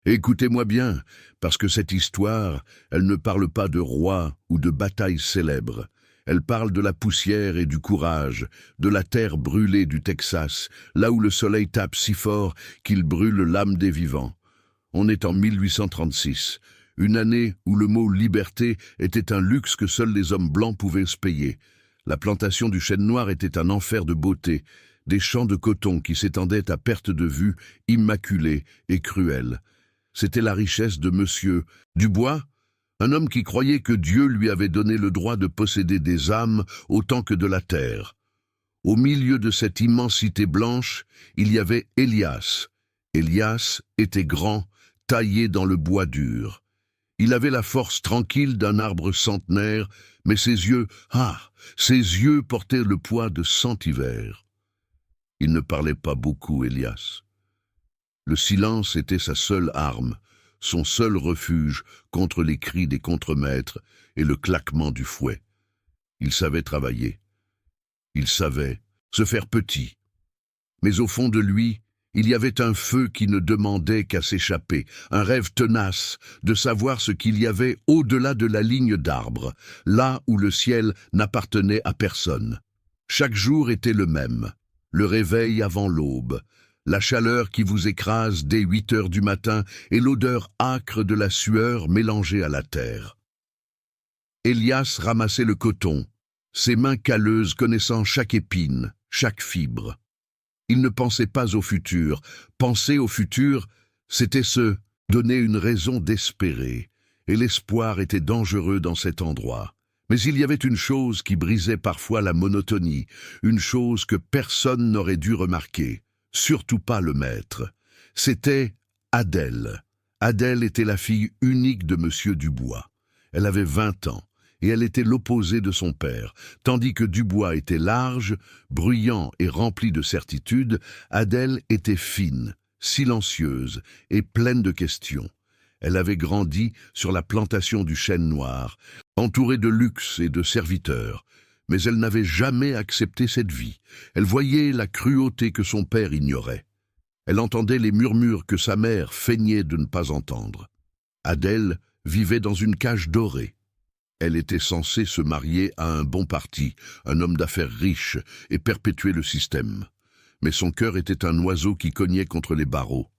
Écoutez-moi bien, parce que cette histoire, elle ne parle pas de rois ou de batailles célèbres. Elle parle de la poussière et du courage, de la terre brûlée du Texas, là où le soleil tape si fort qu'il brûle l'âme des vivants. On est en 1836, une année où le mot liberté était un luxe que seuls les hommes blancs pouvaient se payer. La plantation du chêne noir était un enfer de beauté, des champs de coton qui s'étendaient à perte de vue, immaculés et cruels. C'était la richesse de Monsieur Dubois, un homme qui croyait que Dieu lui avait donné le droit de posséder des âmes autant que de la terre. Au milieu de cette immensité blanche, il y avait Elias. Elias était grand, taillé dans le bois dur. Il avait la force tranquille d'un arbre centenaire, mais ses yeux portaient le poids de 100 hivers. Il ne parlait pas beaucoup, Elias. Le silence était sa seule arme, son seul refuge contre les cris des contremaîtres et le claquement du fouet. Il savait travailler. Il savait se faire petit. Mais au fond de lui, il y avait un feu qui ne demandait qu'à s'échapper, un rêve tenace de savoir ce qu'il y avait au-delà de la ligne d'arbres, là où le ciel n'appartenait à personne. Chaque jour était le même, le réveil avant l'aube, la chaleur qui vous écrase dès 8 heures du matin et l'odeur âcre de la sueur mélangée à la terre. Elias ramassait le coton, ses mains calleuses connaissant chaque épine, chaque fibre. Il ne pensait pas au futur. Penser au futur, c'était se donner une raison d'espérer, et l'espoir était dangereux dans cet endroit. Mais il y avait une chose qui brisait parfois la monotonie, une chose que personne n'aurait dû remarquer, surtout pas le maître. C'était Adèle. Adèle était la fille unique de Monsieur Dubois. Elle avait 20 ans. Et elle était l'opposé de son père. Tandis que Dubois était large, bruyant et rempli de certitude, Adèle était fine, silencieuse et pleine de questions. Elle avait grandi sur la plantation du chêne noir, entourée de luxe et de serviteurs. Mais elle n'avait jamais accepté cette vie. Elle voyait la cruauté que son père ignorait. Elle entendait les murmures que sa mère feignait de ne pas entendre. Adèle vivait dans une cage dorée. Elle était censée se marier à un bon parti, un homme d'affaires riche, et perpétuer le système. Mais son cœur était un oiseau qui cognait contre les barreaux.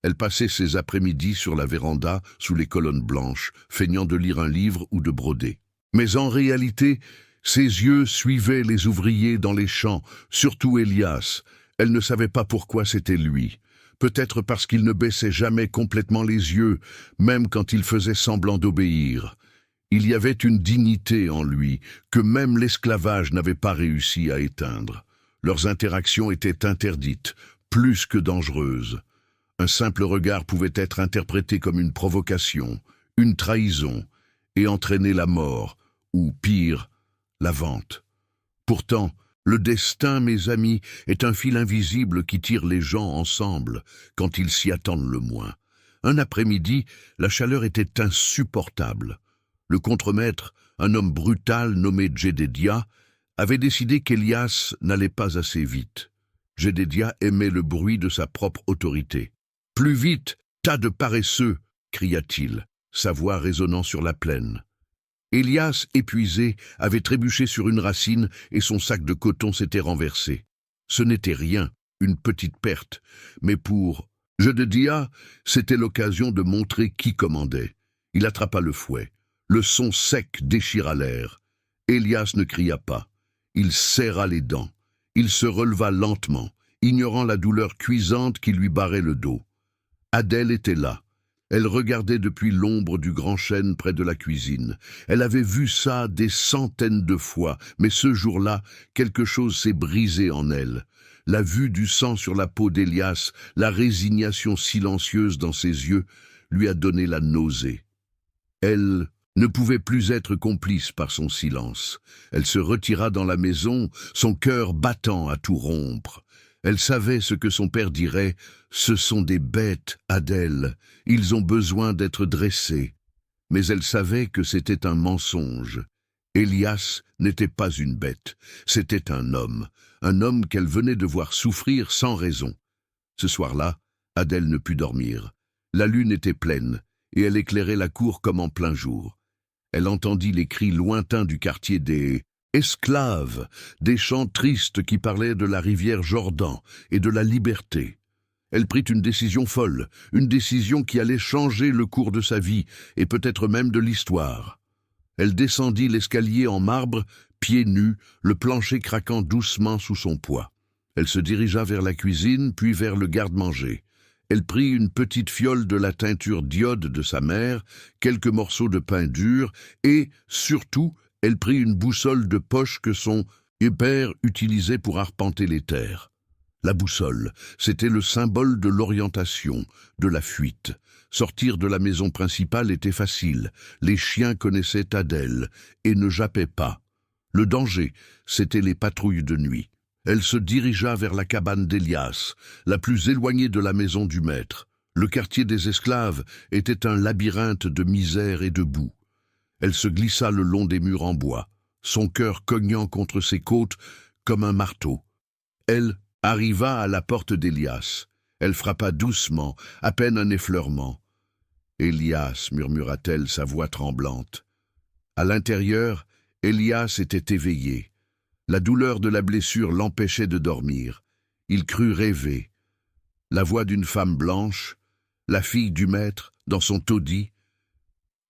Elle passait ses après-midi sur la véranda, sous les colonnes blanches, feignant de lire un livre ou de broder. Mais en réalité, ses yeux suivaient les ouvriers dans les champs, surtout Elias. Elle ne savait pas pourquoi c'était lui. Peut-être parce qu'il ne baissait jamais complètement les yeux, même quand il faisait semblant d'obéir. Il y avait une dignité en lui que même l'esclavage n'avait pas réussi à éteindre. Leurs interactions étaient interdites, plus que dangereuses. Un simple regard pouvait être interprété comme une provocation, une trahison, et entraîner la mort, ou pire, la vente. Pourtant, le destin, mes amis, est un fil invisible qui tire les gens ensemble quand ils s'y attendent le moins. Un après-midi, la chaleur était insupportable. Le contremaître, un homme brutal nommé Jedediah, avait décidé qu'Elias n'allait pas assez vite. Jedediah aimait le bruit de sa propre autorité. « Plus vite, tas de paresseux !» cria-t-il, sa voix résonnant sur la plaine. Elias, épuisé, avait trébuché sur une racine et son sac de coton s'était renversé. Ce n'était rien, une petite perte, mais pour Jedediah, c'était l'occasion de montrer qui commandait. Il attrapa le fouet. Le son sec déchira l'air. Elias ne cria pas. Il serra les dents. Il se releva lentement, ignorant la douleur cuisante qui lui barrait le dos. Adèle était là. Elle regardait depuis l'ombre du grand chêne près de la cuisine. Elle avait vu ça des centaines de fois, mais ce jour-là, quelque chose s'est brisé en elle. La vue du sang sur la peau d'Elias, la résignation silencieuse dans ses yeux, lui a donné la nausée. Elle ne pouvait plus être complice par son silence. Elle se retira dans la maison, son cœur battant à tout rompre. Elle savait ce que son père dirait, « Ce sont des bêtes, Adèle, ils ont besoin d'être dressés. » Mais elle savait que c'était un mensonge. Elias n'était pas une bête, c'était un homme qu'elle venait de voir souffrir sans raison. Ce soir-là, Adèle ne put dormir. La lune était pleine, et elle éclairait la cour comme en plein jour. Elle entendit les cris lointains du quartier des esclaves, des chants tristes qui parlaient de la rivière Jordan et de la liberté. Elle prit une décision folle, une décision qui allait changer le cours de sa vie et peut-être même de l'histoire. Elle descendit l'escalier en marbre, pieds nus, le plancher craquant doucement sous son poids. Elle se dirigea vers la cuisine, puis vers le garde-manger. Elle prit une petite fiole de la teinture d'iode de sa mère, quelques morceaux de pain dur et, surtout, elle prit une boussole de poche que son père utilisait pour arpenter les terres. La boussole, c'était le symbole de l'orientation, de la fuite. Sortir de la maison principale était facile. Les chiens connaissaient Adèle et ne jappaient pas. Le danger, c'était les patrouilles de nuit. Elle se dirigea vers la cabane d'Elias, la plus éloignée de la maison du maître. Le quartier des esclaves était un labyrinthe de misère et de boue. Elle se glissa le long des murs en bois, son cœur cognant contre ses côtes comme un marteau. Elle arriva à la porte d'Elias. Elle frappa doucement, à peine un effleurement. « Elias » murmura-t-elle, sa voix tremblante. À l'intérieur, Elias était éveillé. La douleur de la blessure l'empêchait de dormir. Il crut rêver. La voix d'une femme blanche, la fille du maître, dans son taudis.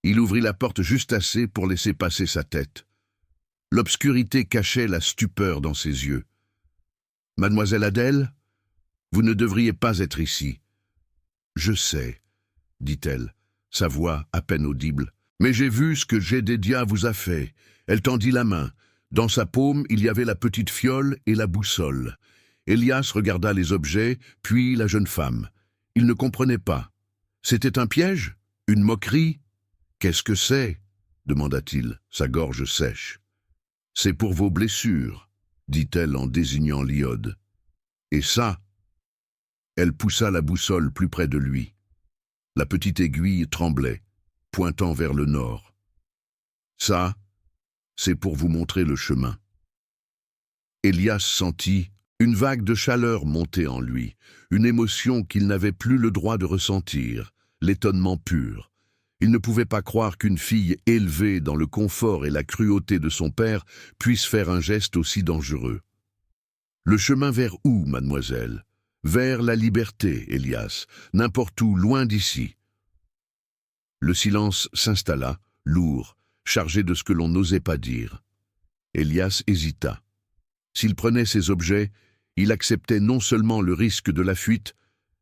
Il ouvrit la porte juste assez pour laisser passer sa tête. L'obscurité cachait la stupeur dans ses yeux. « Mademoiselle Adèle, vous ne devriez pas être ici. »« Je sais, » dit-elle, sa voix à peine audible. « Mais j'ai vu ce que Jedediah vous a fait. » Elle tendit la main. Dans sa paume, il y avait la petite fiole et la boussole. Elias regarda les objets, puis la jeune femme. Il ne comprenait pas. C'était un piège? Une moquerie? « Qu'est-ce que c'est » demanda-t-il, sa gorge sèche. « C'est pour vos blessures, » dit-elle en désignant l'iode. « Et ça ?» Elle poussa la boussole plus près de lui. La petite aiguille tremblait, pointant vers le nord. « Ça, c'est pour vous montrer le chemin. » Elias sentit une vague de chaleur monter en lui, une émotion qu'il n'avait plus le droit de ressentir, l'étonnement pur. Il ne pouvait pas croire qu'une fille élevée dans le confort et la cruauté de son père puisse faire un geste aussi dangereux. « Le chemin vers où, mademoiselle ? » ?»« Vers la liberté, Elias, n'importe où, loin d'ici. » Le silence s'installa, lourd, chargé de ce que l'on n'osait pas dire. Elias hésita. S'il prenait ces objets, il acceptait non seulement le risque de la fuite,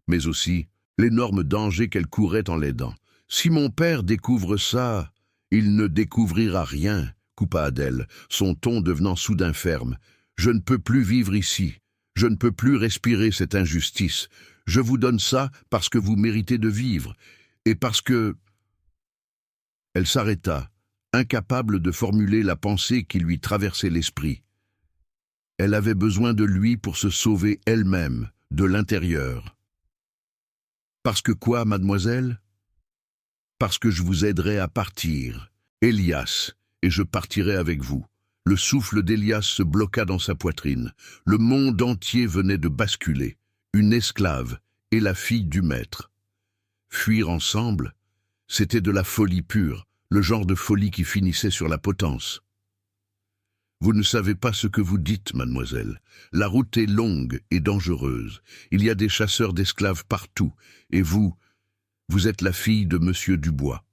mais aussi l'énorme danger qu'elle courait en l'aidant. « Si mon père découvre ça, il ne découvrira rien, » coupa Adèle, son ton devenant soudain ferme. « Je ne peux plus vivre ici. Je ne peux plus respirer cette injustice. Je vous donne ça parce que vous méritez de vivre, et parce que... » Elle s'arrêta, incapable de formuler la pensée qui lui traversait l'esprit. Elle avait besoin de lui pour se sauver elle-même, de l'intérieur. « Parce que quoi, mademoiselle ? » ?»« Parce que je vous aiderai à partir, Elias, et je partirai avec vous. » Le souffle d'Elias se bloqua dans sa poitrine. Le monde entier venait de basculer. Une esclave et la fille du maître. Fuir ensemble, c'était de la folie pure, le genre de folie qui finissait sur la potence. Vous ne savez pas ce que vous dites, mademoiselle. La route est longue et dangereuse. Il y a des chasseurs d'esclaves partout, et vous êtes la fille de Monsieur Dubois.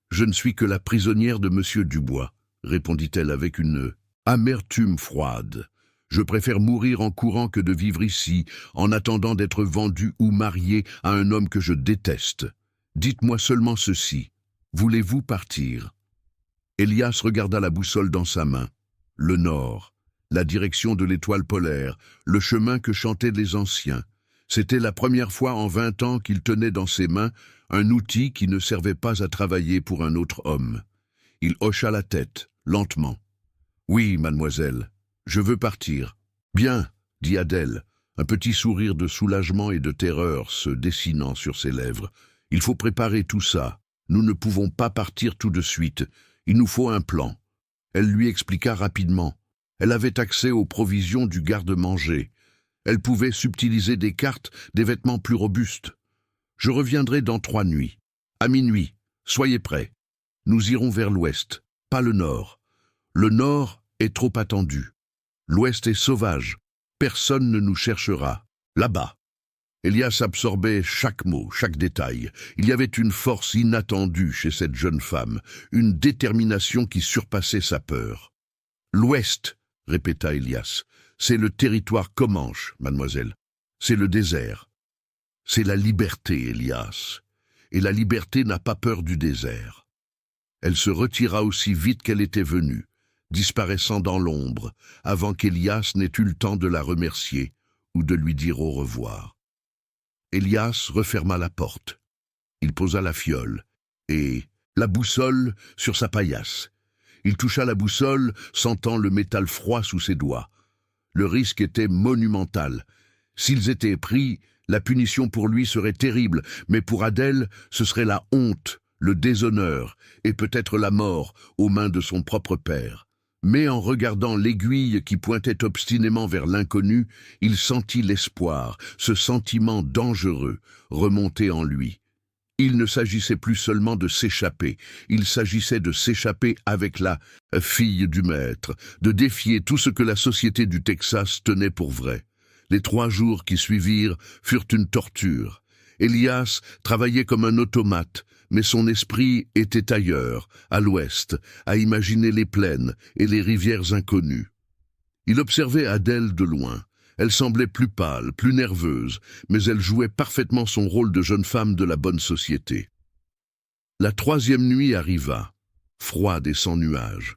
Je ne suis que la prisonnière de Monsieur Dubois, répondit-elle avec une amertume froide. Je préfère mourir en courant que de vivre ici, en attendant d'être vendue ou mariée à un homme que je déteste. Dites-moi seulement ceci. Voulez-vous partir ? Elias regarda la boussole dans sa main. Le nord, la direction de l'étoile polaire, le chemin que chantaient les anciens. C'était la première fois en 20 ans qu'il tenait dans ses mains un outil qui ne servait pas à travailler pour un autre homme. Il hocha la tête, lentement. « Oui, mademoiselle, je veux partir. »« Bien, » dit Adèle, un petit sourire de soulagement et de terreur se dessinant sur ses lèvres. « Il faut préparer tout ça. Nous ne pouvons pas partir tout de suite. Il nous faut un plan. » Elle lui expliqua rapidement. Elle avait accès aux provisions du garde-manger. Elle pouvait subtiliser des cartes, des vêtements plus robustes. « Je reviendrai dans 3 nuits. À minuit, soyez prêts. Nous irons vers l'ouest, pas le nord. Le nord est trop attendu. L'ouest est sauvage. Personne ne nous cherchera. Là-bas. Elias absorbait chaque mot, chaque détail. Il y avait une force inattendue chez cette jeune femme, une détermination qui surpassait sa peur. L'ouest, répéta Elias, c'est le territoire Comanche, mademoiselle. C'est le désert. C'est la liberté, Elias. Et la liberté n'a pas peur du désert. Elle se retira aussi vite qu'elle était venue, disparaissant dans l'ombre, avant qu'Elias n'ait eu le temps de la remercier ou de lui dire au revoir. Elias referma la porte. Il posa la fiole et la boussole sur sa paillasse. Il toucha la boussole, sentant le métal froid sous ses doigts. Le risque était monumental. S'ils étaient pris, la punition pour lui serait terrible, mais pour Adèle, ce serait la honte, le déshonneur et peut-être la mort aux mains de son propre père. Mais en regardant l'aiguille qui pointait obstinément vers l'inconnu, il sentit l'espoir, ce sentiment dangereux, remonter en lui. Il ne s'agissait plus seulement de s'échapper, il s'agissait de s'échapper avec la fille du maître, de défier tout ce que la société du Texas tenait pour vrai. Les 3 jours qui suivirent furent une torture. Elias travaillait comme un automate, mais son esprit était ailleurs, à l'ouest, à imaginer les plaines et les rivières inconnues. Il observait Adèle de loin. Elle semblait plus pâle, plus nerveuse, mais elle jouait parfaitement son rôle de jeune femme de la bonne société. La 3e nuit arriva, froide et sans nuages.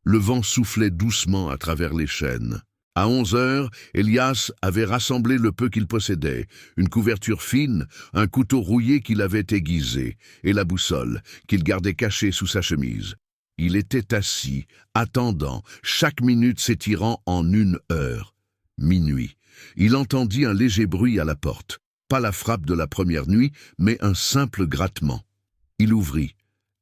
Le vent soufflait doucement à travers les chênes. À 11 heures, Elias avait rassemblé le peu qu'il possédait, une couverture fine, un couteau rouillé qu'il avait aiguisé, et la boussole, qu'il gardait cachée sous sa chemise. Il était assis, attendant, chaque minute s'étirant en 1 heure. Minuit. Il entendit un léger bruit à la porte. Pas la frappe de la première nuit, mais un simple grattement. Il ouvrit.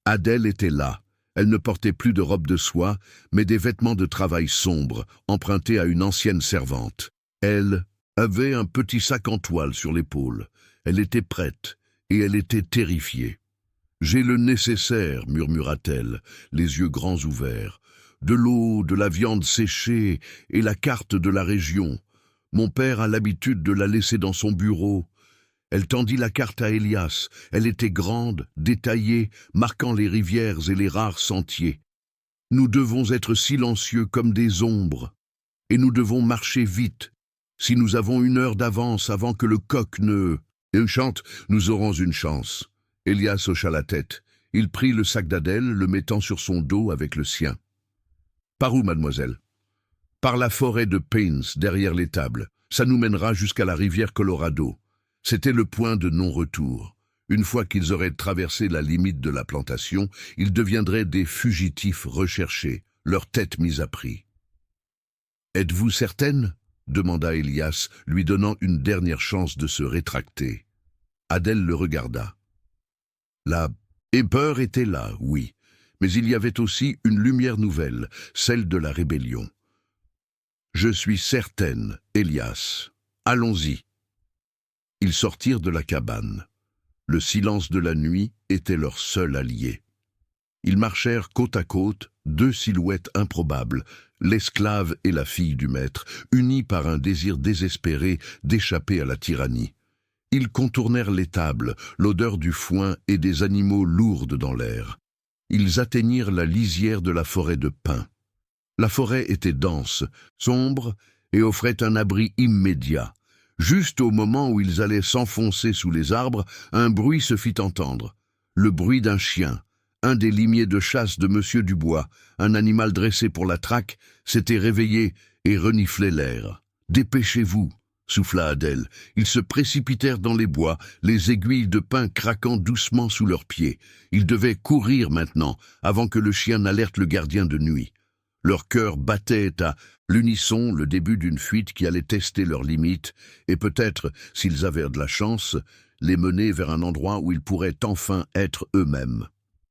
Adèle était là. Elle ne portait plus de robe de soie, mais des vêtements de travail sombres, empruntés à une ancienne servante. Elle avait un petit sac en toile sur l'épaule. Elle était prête, et elle était terrifiée. « J'ai le nécessaire, murmura-t-elle, les yeux grands ouverts. De l'eau, de la viande séchée et la carte de la région. Mon père a l'habitude de la laisser dans son bureau. » Elle tendit la carte à Elias. Elle était grande, détaillée, marquant les rivières et les rares sentiers. « Nous devons être silencieux comme des ombres, et nous devons marcher vite. Si nous avons 1 heure d'avance avant que le coq ne chante, nous aurons une chance. » Elias hocha la tête. Il prit le sac d'Adèle, le mettant sur son dos avec le sien. « Par où, mademoiselle ? » ?»« Par la forêt de Paynes, derrière l'étable. Ça nous mènera jusqu'à la rivière Colorado. » C'était le point de non-retour. Une fois qu'ils auraient traversé la limite de la plantation, ils deviendraient des fugitifs recherchés, leur tête mise à prix. « Êtes-vous certaine ?» demanda Elias, lui donnant une dernière chance de se rétracter. Adèle le regarda. La peur était là, oui, mais il y avait aussi une lumière nouvelle, celle de la rébellion. « Je suis certaine, Elias. Allons-y. » Ils sortirent de la cabane. Le silence de la nuit était leur seul allié. Ils marchèrent côte à côte, 2 silhouettes improbables, l'esclave et la fille du maître, unis par un désir désespéré d'échapper à la tyrannie. Ils contournèrent l'étable, l'odeur du foin et des animaux lourde dans l'air. Ils atteignirent la lisière de la forêt de pins. La forêt était dense, sombre et offrait un abri immédiat. Juste au moment où ils allaient s'enfoncer sous les arbres, un bruit se fit entendre. Le bruit d'un chien. Un des limiers de chasse de Monsieur Dubois, un animal dressé pour la traque, s'était réveillé et reniflait l'air. « Dépêchez-vous !» souffla Adèle. Ils se précipitèrent dans les bois, les aiguilles de pin craquant doucement sous leurs pieds. Ils devaient courir maintenant, avant que le chien n'alerte le gardien de nuit. Leur cœur battait à l'unisson, le début d'une fuite qui allait tester leurs limites et peut-être, s'ils avaient de la chance, les mener vers un endroit où ils pourraient enfin être eux-mêmes.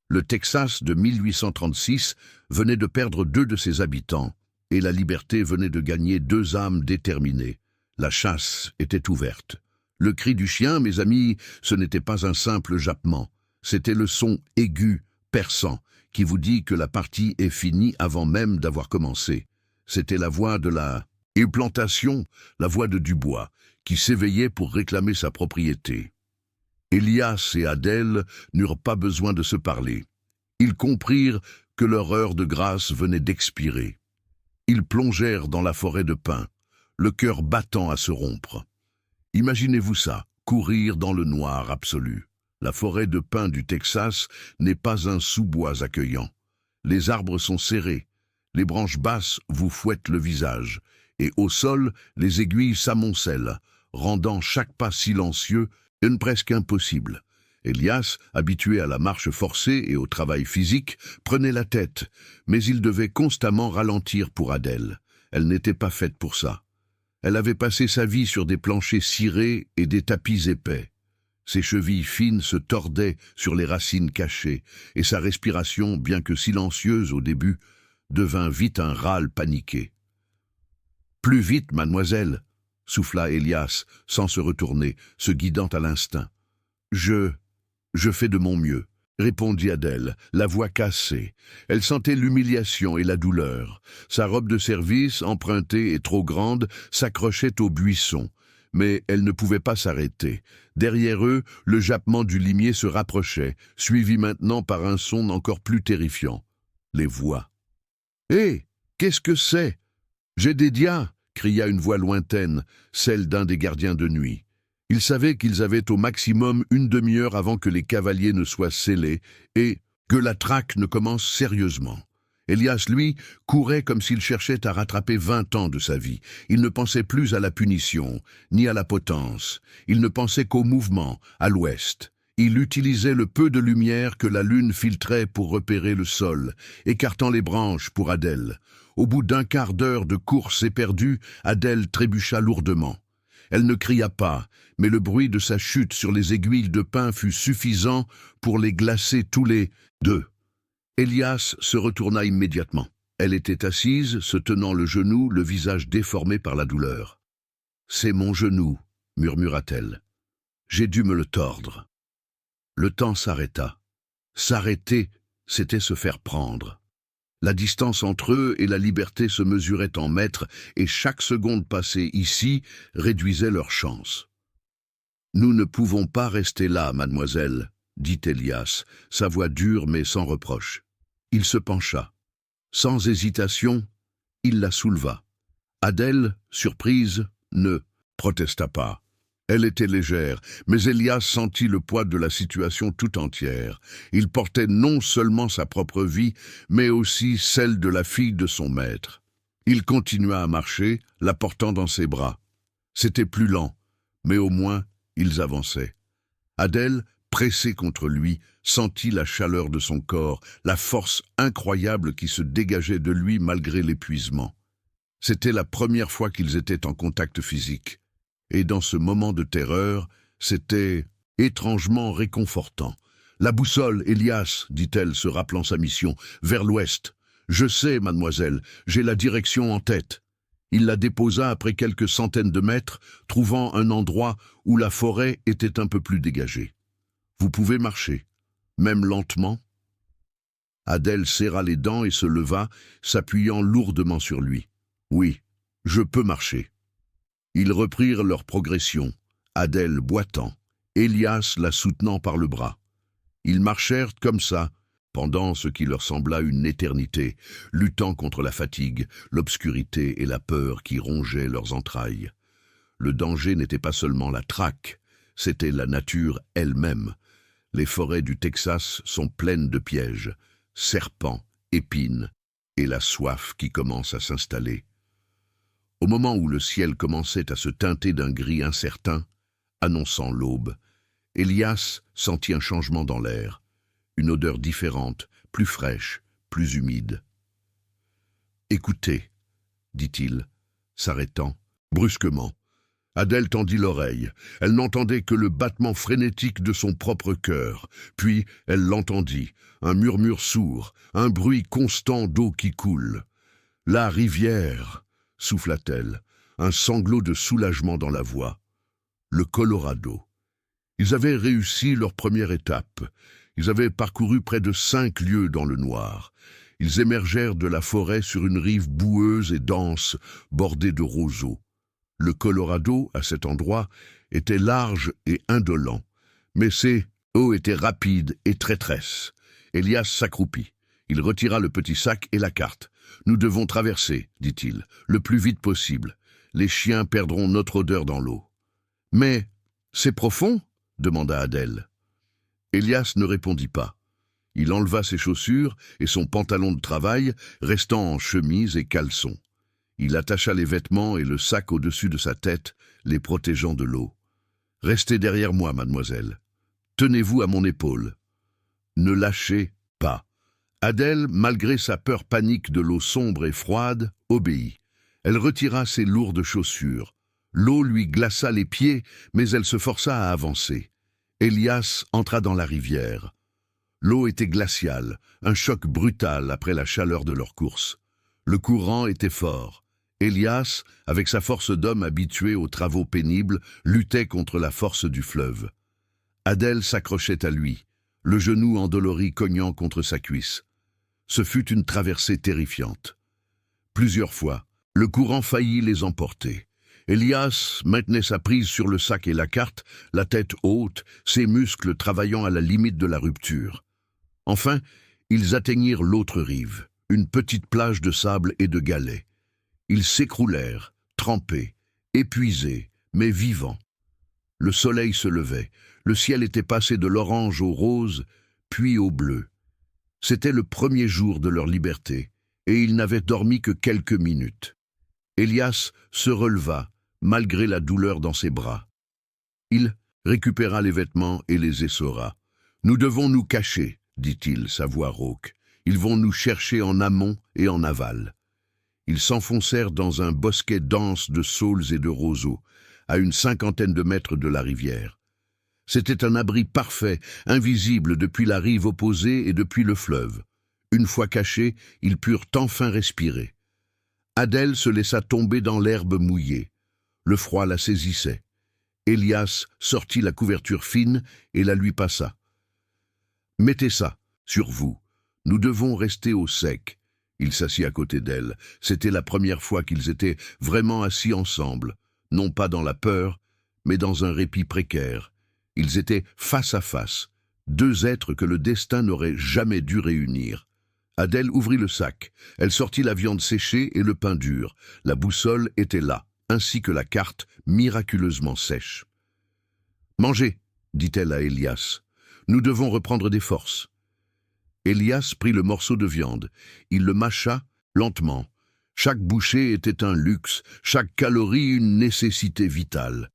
Le Texas de 1836 venait de perdre 2 de ses habitants et la liberté venait de gagner 2 âmes déterminées. La chasse était ouverte. Le cri du chien, mes amis, ce n'était pas un simple jappement. C'était le son aigu, perçant, qui vous dit que la partie est finie avant même d'avoir commencé. C'était la voix de la plantation, la voix de Dubois, qui s'éveillait pour réclamer sa propriété. Elias et Adèle n'eurent pas besoin de se parler. Ils comprirent que leur heure de grâce venait d'expirer. Ils plongèrent dans la forêt de pins, le cœur battant à se rompre. Imaginez-vous ça, courir dans le noir absolu. La forêt de pins du Texas n'est pas un sous-bois accueillant. Les arbres sont serrés, les branches basses vous fouettent le visage, et au sol, les aiguilles s'amoncellent, rendant chaque pas silencieux et presque impossible. Elias, habitué à la marche forcée et au travail physique, prenait la tête, mais il devait constamment ralentir pour Adèle. Elle n'était pas faite pour ça. Elle avait passé sa vie sur des planchers cirés et des tapis épais. Ses chevilles fines se tordaient sur les racines cachées, et sa respiration, bien que silencieuse au début, devint vite un râle paniqué. « Plus vite, mademoiselle !» souffla Elias, sans se retourner, se guidant à l'instinct. « Je fais de mon mieux, » répondit Adèle, la voix cassée. Elle sentait l'humiliation et la douleur. Sa robe de service, empruntée et trop grande, s'accrochait au buisson. Mais elle ne pouvait pas s'arrêter. Derrière eux, le jappement du limier se rapprochait, suivi maintenant par un son encore plus terrifiant. Les voix. « Hé, qu'est-ce que c'est ? J'ai des dias !» cria une voix lointaine, celle d'un des gardiens de nuit. Ils savaient qu'ils avaient au maximum une demi-heure avant que les cavaliers ne soient scellés et que la traque ne commence sérieusement. Elias, lui, courait comme s'il cherchait à rattraper 20 ans de sa vie. Il ne pensait plus à la punition, ni à la potence. Il ne pensait qu'au mouvement, à l'ouest. Il utilisait le peu de lumière que la lune filtrait pour repérer le sol, écartant les branches pour Adèle. Au bout d'un quart d'heure de course éperdue, Adèle trébucha lourdement. Elle ne cria pas, mais le bruit de sa chute sur les aiguilles de pin fut suffisant pour les glacer tous les deux. Elias se retourna immédiatement. Elle était assise, se tenant le genou, le visage déformé par la douleur. « C'est mon genou », murmura-t-elle. « J'ai dû me le tordre. » Le temps s'arrêta. S'arrêter, c'était se faire prendre. La distance entre eux et la liberté se mesurait en mètres, et chaque seconde passée ici réduisait leurs chances. « Nous ne pouvons pas rester là, mademoiselle, » dit Elias, sa voix dure mais sans reproche. Il se pencha. Sans hésitation, il la souleva. Adèle, surprise, ne protesta pas. Elle était légère, mais Elias sentit le poids de la situation tout entière. Il portait non seulement sa propre vie, mais aussi celle de la fille de son maître. Il continua à marcher, la portant dans ses bras. C'était plus lent, mais au moins, ils avançaient. Adèle, pressée contre lui, sentit la chaleur de son corps, la force incroyable qui se dégageait de lui malgré l'épuisement. C'était la première fois qu'ils étaient en contact physique. Et dans ce moment de terreur, c'était étrangement réconfortant. « La boussole, Elias, dit-elle, se rappelant sa mission, vers l'ouest. Je sais, mademoiselle, j'ai la direction en tête. » Il la déposa après quelques centaines de mètres, trouvant un endroit où la forêt était un peu plus dégagée. « Vous pouvez marcher, même lentement. » Adèle serra les dents et se leva, s'appuyant lourdement sur lui. « Oui, je peux marcher. » Ils reprirent leur progression, Adèle boitant, Elias la soutenant par le bras. Ils marchèrent comme ça, pendant ce qui leur sembla une éternité, luttant contre la fatigue, l'obscurité et la peur qui rongeaient leurs entrailles. Le danger n'était pas seulement la traque, c'était la nature elle-même. Les forêts du Texas sont pleines de pièges, serpents, épines, et la soif qui commence à s'installer. Au moment où le ciel commençait à se teinter d'un gris incertain, annonçant l'aube, Elias sentit un changement dans l'air, une odeur différente, plus fraîche, plus humide. « Écoutez, » dit-il, s'arrêtant brusquement. Adèle tendit l'oreille. Elle n'entendait que le battement frénétique de son propre cœur. Puis elle l'entendit, un murmure sourd, un bruit constant d'eau qui coule. « La rivière !» souffla-t-elle, un sanglot de soulagement dans la voix. le Colorado. Ils avaient réussi leur première étape. Ils avaient parcouru près de 5 lieues dans le noir. Ils émergèrent de la forêt sur une rive boueuse et dense, bordée de roseaux. Le Colorado, à cet endroit, était large et indolent, mais ses eaux étaient rapides et traîtresses. Elias s'accroupit. Il retira le petit sac et la carte. « Nous devons traverser, dit-il, le plus vite possible. Les chiens perdront notre odeur dans l'eau. »« Mais c'est profond ?» demanda Adèle. Elias ne répondit pas. Il enleva ses chaussures et son pantalon de travail, restant en chemise et caleçon. Il attacha les vêtements et le sac au-dessus de sa tête, les protégeant de l'eau. « Restez derrière moi, mademoiselle. Tenez-vous à mon épaule. Ne lâchez pas. » Adèle, malgré sa peur panique de l'eau sombre et froide, obéit. Elle retira ses lourdes chaussures. L'eau lui glaça les pieds, mais elle se força à avancer. Elias entra dans la rivière. L'eau était glaciale, un choc brutal après la chaleur de leur course. Le courant était fort. Elias, avec sa force d'homme habitué aux travaux pénibles, luttait contre la force du fleuve. Adèle s'accrochait à lui, le genou endolori cognant contre sa cuisse. Ce fut une traversée terrifiante. Plusieurs fois, le courant faillit les emporter. Elias maintenait sa prise sur le sac et la carte, la tête haute, ses muscles travaillant à la limite de la rupture. Enfin, ils atteignirent l'autre rive, une petite plage de sable et de galets. Ils s'écroulèrent, trempés, épuisés, mais vivants. Le soleil se levait, le ciel était passé de l'orange au rose, puis au bleu. C'était le premier jour de leur liberté, et ils n'avaient dormi que quelques minutes. Elias se releva, malgré la douleur dans ses bras. Il récupéra les vêtements et les essorra. « Nous devons nous cacher, dit-il, sa voix rauque. Ils vont nous chercher en amont et en aval. » Ils s'enfoncèrent dans un bosquet dense de saules et de roseaux, à une 50aine de mètres de la rivière. C'était un abri parfait, invisible depuis la rive opposée et depuis le fleuve. Une fois cachés, ils purent enfin respirer. Adèle se laissa tomber dans l'herbe mouillée. Le froid la saisissait. Elias sortit la couverture fine et la lui passa. « Mettez ça, sur vous. Nous devons rester au sec. » Il s'assit à côté d'elle. C'était la première fois qu'ils étaient vraiment assis ensemble, non pas dans la peur, mais dans un répit précaire. Ils étaient face à face, deux êtres que le destin n'aurait jamais dû réunir. Adèle ouvrit le sac. Elle sortit la viande séchée et le pain dur. La boussole était là, ainsi que la carte, miraculeusement sèche. « Mangez, dit-elle à Elias. Nous devons reprendre des forces. » Elias prit le morceau de viande. Il le mâcha lentement. Chaque bouchée était un luxe, chaque calorie une nécessité vitale.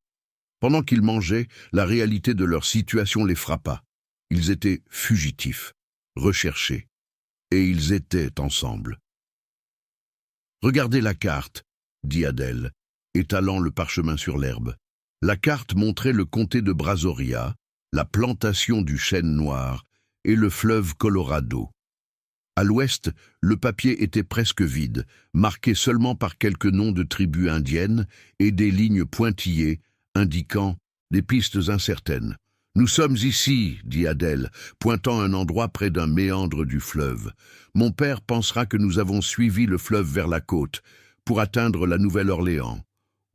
Pendant qu'ils mangeaient, la réalité de leur situation les frappa. Ils étaient fugitifs, recherchés, et ils étaient ensemble. « Regardez la carte, » dit Adèle, étalant le parchemin sur l'herbe. La carte montrait le comté de Brazoria, la plantation du chêne noir et le fleuve Colorado. À l'ouest, le papier était presque vide, marqué seulement par quelques noms de tribus indiennes et des lignes pointillées indiquant des pistes incertaines. « Nous sommes ici, dit Adèle, pointant un endroit près d'un méandre du fleuve. Mon père pensera que nous avons suivi le fleuve vers la côte pour atteindre la Nouvelle-Orléans,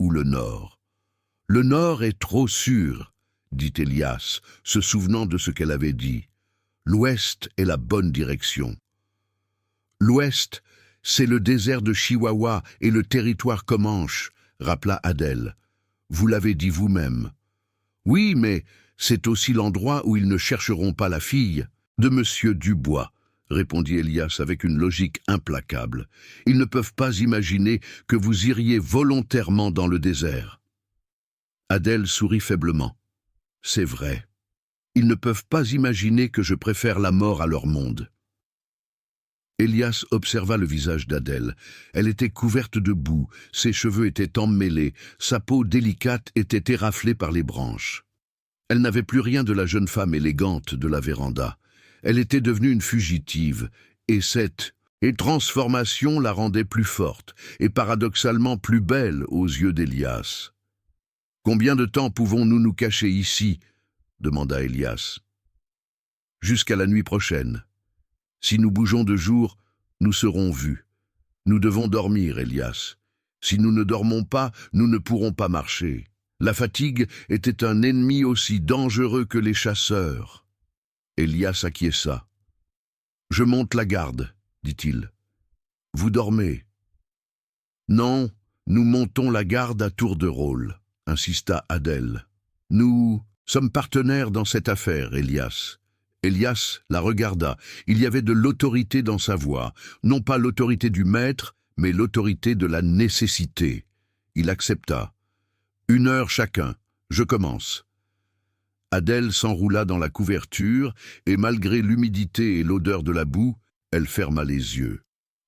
ou le nord. Le nord est trop sûr, dit Elias, se souvenant de ce qu'elle avait dit. L'ouest est la bonne direction. L'ouest, c'est le désert de Chihuahua et le territoire Comanche, rappela Adèle. Vous l'avez dit vous-même. Oui, mais c'est aussi l'endroit où ils ne chercheront pas la fille de Monsieur Dubois, répondit Elias avec une logique implacable. Ils ne peuvent pas imaginer que vous iriez volontairement dans le désert. Adèle sourit faiblement. C'est vrai. Ils ne peuvent pas imaginer que je préfère la mort à leur monde. Elias observa le visage d'Adèle. Elle était couverte de boue, ses cheveux étaient emmêlés, sa peau délicate était éraflée par les branches. Elle n'avait plus rien de la jeune femme élégante de la véranda. Elle était devenue une fugitive, et cette transformation la rendait plus forte, et paradoxalement plus belle aux yeux d'Elias. Combien de temps pouvons-nous nous cacher ici? Demanda Élias. Jusqu'à la nuit prochaine. Si nous bougeons de jour, nous serons vus. Nous devons dormir, Élias. Si nous ne dormons pas, nous ne pourrons pas marcher. La fatigue était un ennemi aussi dangereux que les chasseurs. Élias acquiesça. Je monte la garde, dit-il. Vous dormez. Non, nous montons la garde à tour de rôle, insista Adèle. Nous sommes partenaires dans cette affaire, Élias. Élias la regarda. Il y avait de l'autorité dans sa voix, non pas l'autorité du maître, mais l'autorité de la nécessité. Il accepta. 1 heure chacun, je commence. Adèle s'enroula dans la couverture, et malgré l'humidité et l'odeur de la boue, elle ferma les yeux.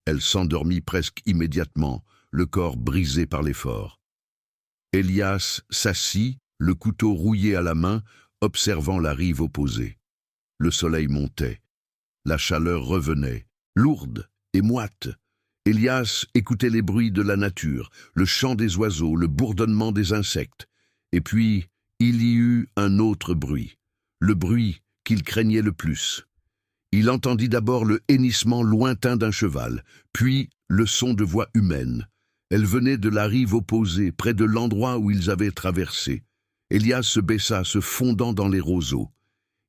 Elle s'endormit presque immédiatement, le corps brisé par l'effort. Élias s'assit, le couteau rouillé à la main, observant la rive opposée. Le soleil montait. La chaleur revenait, lourde et moite. Élias écoutait les bruits de la nature, le chant des oiseaux, le bourdonnement des insectes. Et puis, il y eut un autre bruit, le bruit qu'il craignait le plus. Il entendit d'abord le hennissement lointain d'un cheval, puis le son de voix humaine. Elle venait de la rive opposée, près de l'endroit où ils avaient traversé. Élias se baissa, se fondant dans les roseaux.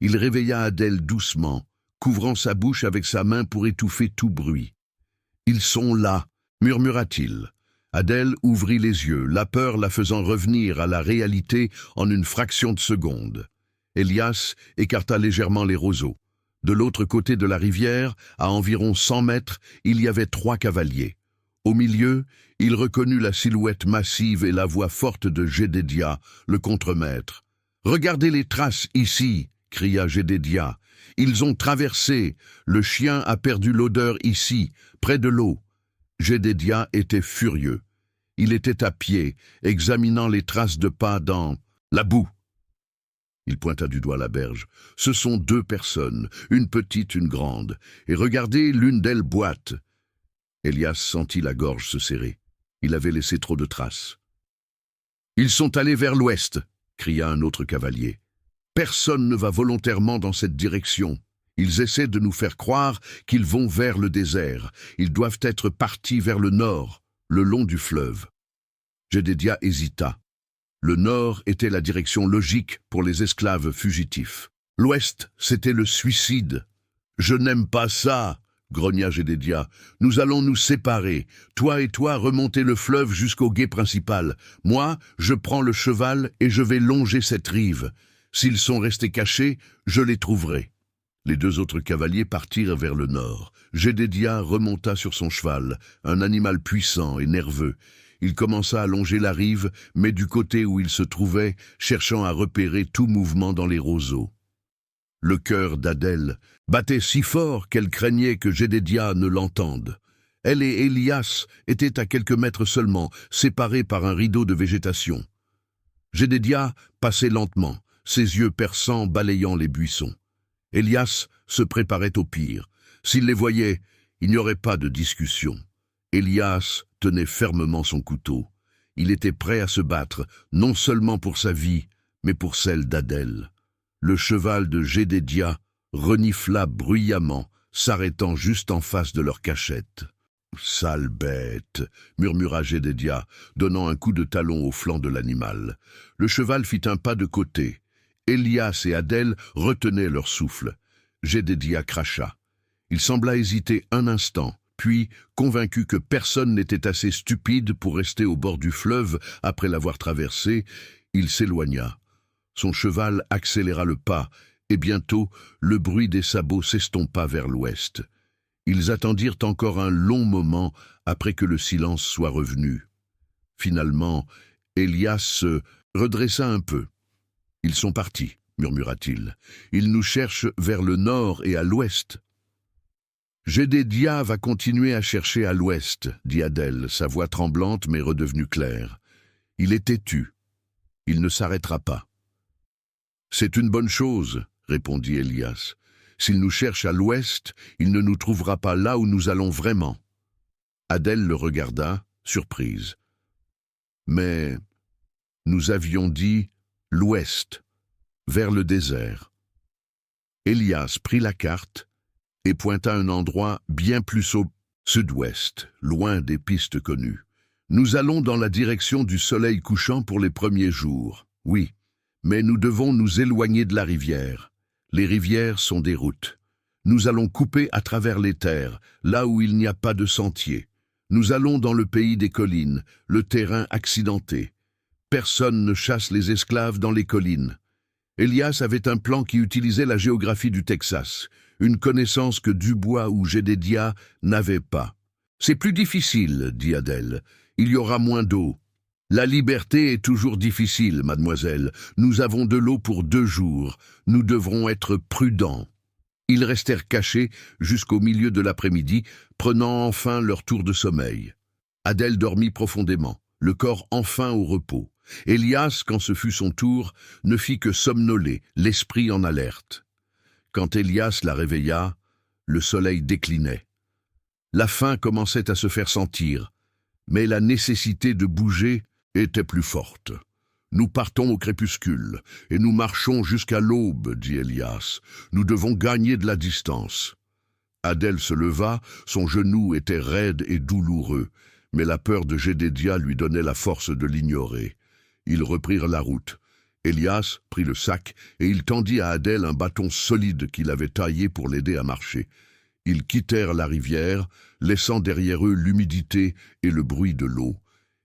Il réveilla Adèle doucement, couvrant sa bouche avec sa main pour étouffer tout bruit. « Ils sont là », murmura-t-il. Adèle ouvrit les yeux, la peur la faisant revenir à la réalité en une fraction de seconde. Élias écarta légèrement les roseaux. De l'autre côté de la rivière, à environ 100 mètres, il y avait 3 cavaliers. Au milieu, il reconnut la silhouette massive et la voix forte de Jedediah, le contremaître. « Regardez les traces ici !» cria Jedediah. « Ils ont traversé. Le chien a perdu l'odeur ici, près de l'eau. » Jedediah était furieux. Il était à pied, examinant les traces de pas dans la boue. Il pointa du doigt la berge. « Ce sont 2 personnes, une petite, une grande. Et regardez, l'une d'elles boite. » Élias sentit la gorge se serrer. Il avait laissé trop de traces. « Ils sont allés vers l'ouest !» cria un autre cavalier. « Personne ne va volontairement dans cette direction. Ils essaient de nous faire croire qu'ils vont vers le désert. Ils doivent être partis vers le nord, le long du fleuve. » Jedediah hésita. Le nord était la direction logique pour les esclaves fugitifs. L'ouest, c'était le suicide. « Je n'aime pas ça !» grogna Jedediah. « Nous allons nous séparer. Toi et toi remonter le fleuve jusqu'au gué principal. Moi, je prends le cheval et je vais longer cette rive. S'ils sont restés cachés, je les trouverai. » Les 2 autres cavaliers partirent vers le nord. Jedediah remonta sur son cheval, un animal puissant et nerveux. Il commença à longer la rive, mais du côté où il se trouvait, cherchant à repérer tout mouvement dans les roseaux. Le cœur d'Adèle battait si fort qu'elle craignait que Jedediah ne l'entende. Elle et Élias étaient à quelques mètres seulement, séparés par un rideau de végétation. Jedediah passait lentement, ses yeux perçants balayant les buissons. Élias se préparait au pire. S'il les voyait, il n'y aurait pas de discussion. Élias tenait fermement son couteau. Il était prêt à se battre, non seulement pour sa vie, mais pour celle d'Adèle. Le cheval de Jedediah renifla bruyamment, s'arrêtant juste en face de leur cachette. « Sale bête !» murmura Jedediah, donnant un coup de talon au flanc de l'animal. Le cheval fit un pas de côté. Élias et Adèle retenaient leur souffle. Jedediah cracha. Il sembla hésiter un instant, puis, convaincu que personne n'était assez stupide pour rester au bord du fleuve après l'avoir traversé, il s'éloigna. Son cheval accéléra le pas, et bientôt le bruit des sabots s'estompa vers l'ouest. Ils attendirent encore un long moment après que le silence soit revenu. Finalement, Élias se redressa un peu. « Ils sont partis, » murmura-t-il. « Ils nous cherchent vers le nord et à l'ouest. » « Jedediah va continuer à chercher à l'ouest, » dit Adèle, sa voix tremblante mais redevenue claire. « Il est têtu. Il ne s'arrêtera pas. »« C'est une bonne chose, » répondit Élias. « S'il nous cherche à l'ouest, il ne nous trouvera pas là où nous allons vraiment. » Adèle le regarda, surprise. « Mais Nous avions dit l'ouest, vers le désert. Elias prit la carte et pointa un endroit bien plus au sud-ouest, loin des pistes connues. Nous allons dans la direction du soleil couchant pour les premiers jours, oui, mais nous devons nous éloigner de la rivière. Les rivières sont des routes. Nous allons couper à travers les terres, là où il n'y a pas de sentier. Nous allons dans le pays des collines, le terrain accidenté. Personne ne chasse les esclaves dans les collines. Elias avait un plan qui utilisait la géographie du Texas, une connaissance que Dubois ou Jedediah n'avaient pas. « C'est plus difficile, dit Adèle. Il y aura moins d'eau. »« La liberté est toujours difficile, mademoiselle. Nous avons de l'eau pour 2 jours. Nous devrons être prudents. » Ils restèrent cachés jusqu'au milieu de l'après-midi, prenant enfin leur tour de sommeil. Adèle dormit profondément, le corps enfin au repos. Elias, quand ce fut son tour, ne fit que somnoler, l'esprit en alerte. Quand Elias la réveilla, le soleil déclinait. La faim commençait à se faire sentir, mais la nécessité de bouger était plus forte. « Nous partons au crépuscule, et nous marchons jusqu'à l'aube, dit Elias. Nous devons gagner de la distance. » Adèle se leva, son genou était raide et douloureux, mais la peur de Jedediah lui donnait la force de l'ignorer. Ils reprirent la route. Elias prit le sac et il tendit à Adèle un bâton solide qu'il avait taillé pour l'aider à marcher. Ils quittèrent la rivière, laissant derrière eux l'humidité et le bruit de l'eau.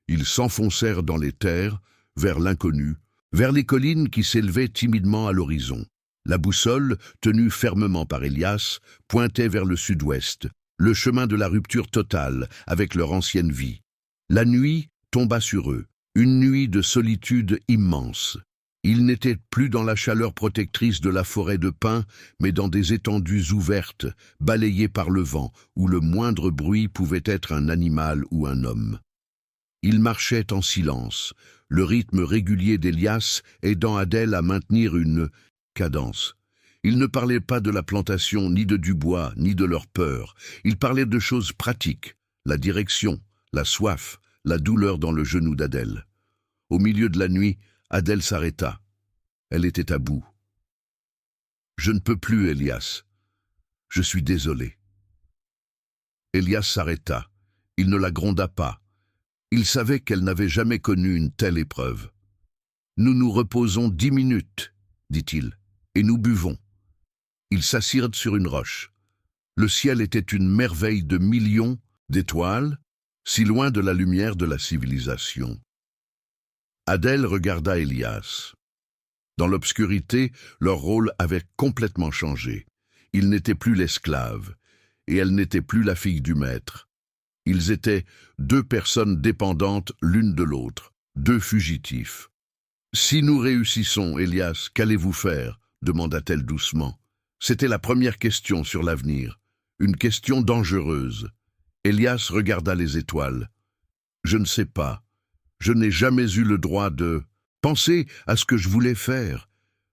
Ils s'enfoncèrent dans les terres, vers l'inconnu, vers les collines qui s'élevaient timidement à l'horizon. La boussole, tenue fermement par Elias, pointait vers le sud-ouest, le chemin de la rupture totale avec leur ancienne vie. La nuit tomba sur eux, une nuit de solitude immense. Ils n'étaient plus dans la chaleur protectrice de la forêt de pins, mais dans des étendues ouvertes, balayées par le vent, où le moindre bruit pouvait être un animal ou un homme. Ils marchaient en silence, le rythme régulier d'Elias aidant Adèle à maintenir une cadence. Ils ne parlaient pas de la plantation, ni de Dubois, ni de leur peur. Ils parlaient de choses pratiques, la direction, la soif, la douleur dans le genou d'Adèle. Au milieu de la nuit, Adèle s'arrêta. Elle était à bout. « Je ne peux plus, Elias. Je suis désolé. » Elias s'arrêta. Il ne la gronda pas. Il savait qu'elle n'avait jamais connu une telle épreuve. « Nous nous reposons 10 minutes, dit-il, et nous buvons. » Ils s'assirent sur une roche. Le ciel était une merveille de millions d'étoiles, si loin de la lumière de la civilisation. Adèle regarda Elias. Dans l'obscurité, leur rôle avait complètement changé. Il n'était plus l'esclave, et elle n'était plus la fille du maître. Ils étaient 2 personnes dépendantes l'une de l'autre, 2 fugitifs. « Si nous réussissons, Elias, qu'allez-vous faire ?» demanda-t-elle doucement. C'était la première question sur l'avenir, une question dangereuse. Elias regarda les étoiles. « Je ne sais pas. Je n'ai jamais eu le droit de penser à ce que je voulais faire,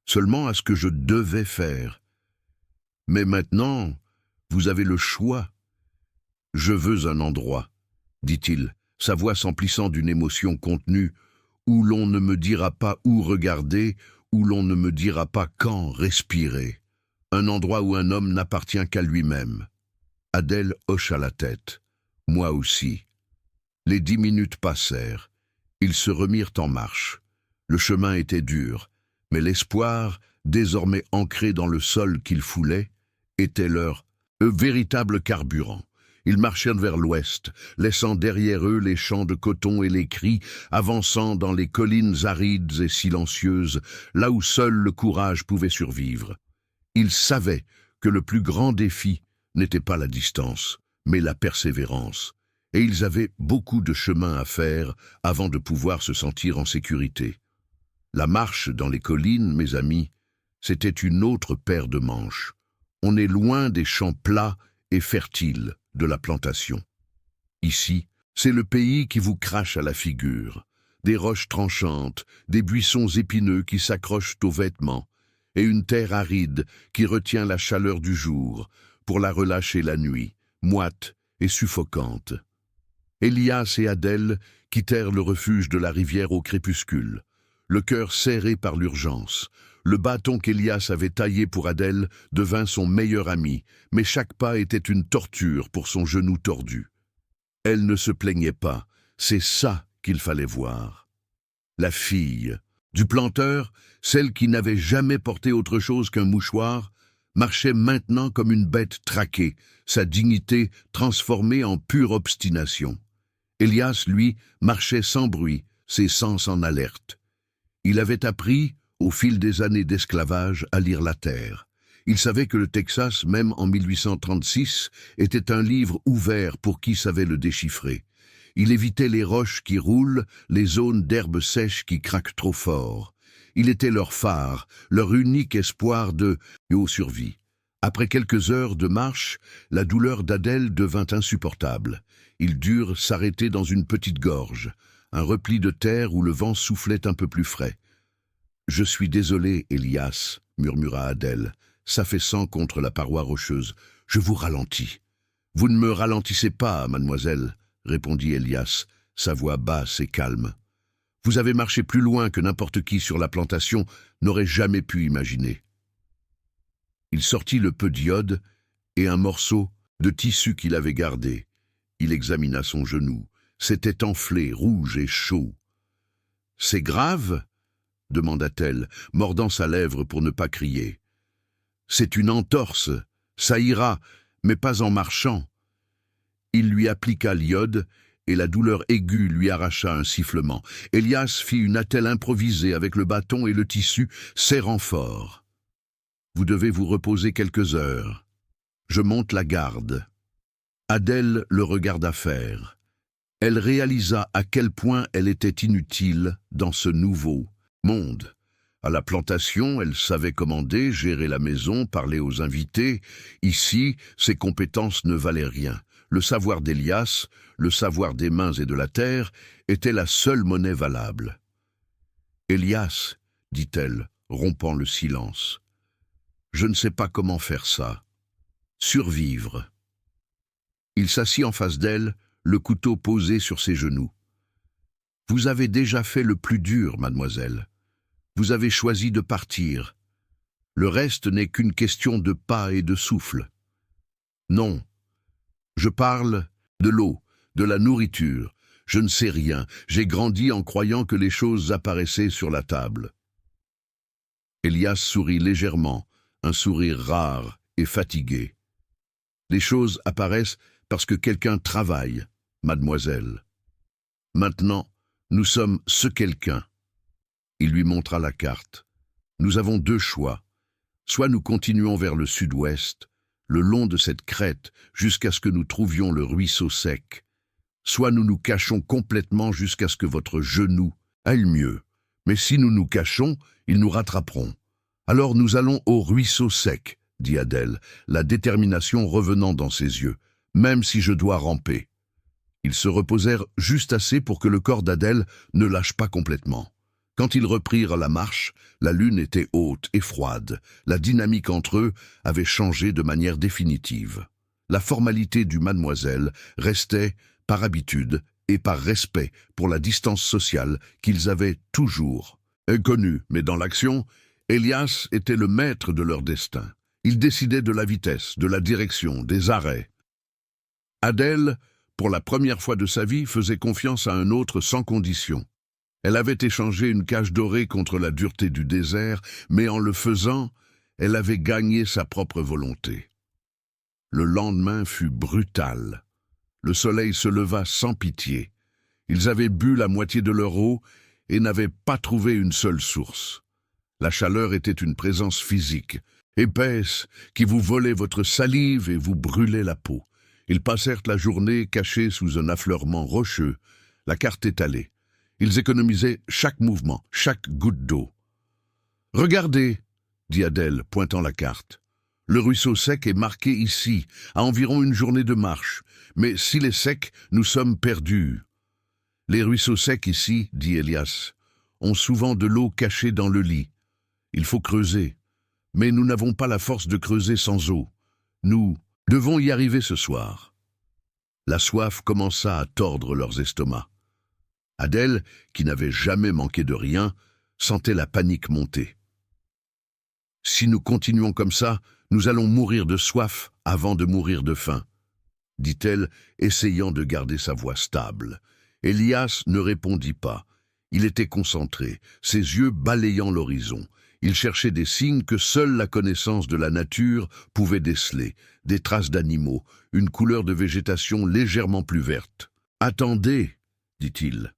seulement à ce que je devais faire. Mais maintenant, vous avez le choix. Je veux un endroit, dit-il, sa voix s'emplissant d'une émotion contenue, où l'on ne me dira pas où regarder, où l'on ne me dira pas quand respirer. Un endroit où un homme n'appartient qu'à lui-même. » Adèle hocha la tête. « Moi aussi. » Les 10 minutes passèrent. Ils se remirent en marche. Le chemin était dur, mais l'espoir, désormais ancré dans le sol qu'ils foulaient, était leur véritable carburant. Ils marchèrent vers l'ouest, laissant derrière eux les champs de coton et les cris, avançant dans les collines arides et silencieuses, là où seul le courage pouvait survivre. Ils savaient que le plus grand défi n'était pas la distance, mais la persévérance. Et ils avaient beaucoup de chemin à faire avant de pouvoir se sentir en sécurité. La marche dans les collines, mes amis, c'était une autre paire de manches. On est loin des champs plats et fertiles de la plantation. Ici, c'est le pays qui vous crache à la figure. Des roches tranchantes, des buissons épineux qui s'accrochent aux vêtements, et une terre aride qui retient la chaleur du jour pour la relâcher la nuit, moite et suffocante. Elias et Adèle quittèrent le refuge de la rivière au crépuscule. le cœur serré par l'urgence. Le bâton qu'Elias avait taillé pour Adèle devint son meilleur ami, mais chaque pas était une torture pour son genou tordu. Elle ne se plaignait pas, c'est ça qu'il fallait voir. La fille du planteur, celle qui n'avait jamais porté autre chose qu'un mouchoir, marchait maintenant comme une bête traquée, sa dignité transformée en pure obstination. Elias, lui, marchait sans bruit, ses sens en alerte. Il avait appris, au fil des années d'esclavage, à lire la terre. Il savait que le Texas, même en 1836, était un livre ouvert pour qui savait le déchiffrer. Il évitait les roches qui roulent, les zones d'herbes sèches qui craquent trop fort. Il était leur phare, leur unique espoir de survie. Après quelques heures de marche, la douleur d'Adèle devint insupportable. Ils durent s'arrêter dans une petite gorge, un repli de terre où le vent soufflait un peu plus frais. « Je suis désolé, Elias, » murmura Adèle, s'affaissant contre la paroi rocheuse. « Je vous ralentis. »« Vous ne me ralentissez pas, mademoiselle, » répondit Elias, sa voix basse et calme. « Vous avez marché plus loin que n'importe qui sur la plantation n'aurait jamais pu imaginer. » Il sortit le peu d'iode et un morceau de tissu qu'il avait gardé. Il examina son genou. C'était enflé, rouge et chaud. « C'est grave ?» demanda-t-elle, mordant sa lèvre pour ne pas crier. « C'est une entorse. Ça ira, mais pas en marchant. » Il lui appliqua l'iode et la douleur aiguë lui arracha un sifflement. Elias fit une attelle improvisée avec le bâton et le tissu, serrant fort. « Vous devez vous reposer quelques heures. Je monte la garde. » Adèle le regarda faire. Elle réalisa à quel point elle était inutile dans ce nouveau monde. À la plantation, elle savait commander, gérer la maison, parler aux invités. Ici, ses compétences ne valaient rien. Le savoir d'Elias, le savoir des mains et de la terre, était la seule monnaie valable. « Elias, » dit-elle, rompant le silence, « je ne sais pas comment faire ça. Survivre. » Il s'assit en face d'elle, le couteau posé sur ses genoux. « Vous avez déjà fait le plus dur, mademoiselle. Vous avez choisi de partir. Le reste n'est qu'une question de pas et de souffle. Non. Je parle de l'eau, de la nourriture. Je ne sais rien. J'ai grandi en croyant que les choses apparaissaient sur la table. » Elias sourit légèrement, un sourire rare et fatigué. « Les choses apparaissent parce que quelqu'un travaille, mademoiselle. Maintenant, nous sommes ce quelqu'un. » Il lui montra la carte. « Nous avons deux choix. Soit nous continuons vers le sud-ouest, le long de cette crête, jusqu'à ce que nous trouvions le ruisseau sec. Soit nous nous cachons complètement jusqu'à ce que votre genou aille mieux. Mais si nous nous cachons, ils nous rattraperont. Alors nous allons au ruisseau sec, dit Adèle, la détermination revenant dans ses yeux, même si je dois ramper. » Ils se reposèrent juste assez pour que le corps d'Adèle ne lâche pas complètement. Quand ils reprirent la marche, la lune était haute et froide. La dynamique entre eux avait changé de manière définitive. La formalité du mademoiselle restait, par habitude et par respect pour la distance sociale qu'ils avaient toujours connue. Mais dans l'action, Elias était le maître de leur destin. Il décidait de la vitesse, de la direction, des arrêts. Adèle, pour la première fois de sa vie, faisait confiance à un autre sans condition. Elle avait échangé une cage dorée contre la dureté du désert, mais en le faisant, elle avait gagné sa propre volonté. Le lendemain fut brutal. Le soleil se leva sans pitié. Ils avaient bu la moitié de leur eau et n'avaient pas trouvé une seule source. La chaleur était une présence physique, épaisse, qui vous volait votre salive et vous brûlait la peau. Ils passèrent la journée cachés sous un affleurement rocheux, la carte étalée. Ils économisaient chaque mouvement, chaque goutte d'eau. « Regardez !» dit Adèle, pointant la carte. « Le ruisseau sec est marqué ici, à environ une journée de marche. Mais s'il est sec, nous sommes perdus. »« Les ruisseaux secs ici, dit Elias, ont souvent de l'eau cachée dans le lit. Il faut creuser. Mais nous n'avons pas la force de creuser sans eau. Nous devons y arriver ce soir. » La soif commença à tordre leurs estomacs. Adèle, qui n'avait jamais manqué de rien, sentait la panique monter. « Si nous continuons comme ça, nous allons mourir de soif avant de mourir de faim, » dit-elle, essayant de garder sa voix stable. Elias ne répondit pas. Il était concentré, ses yeux balayant l'horizon. Il cherchait des signes que seule la connaissance de la nature pouvait déceler, des traces d'animaux, une couleur de végétation légèrement plus verte. « Attendez !» dit-il.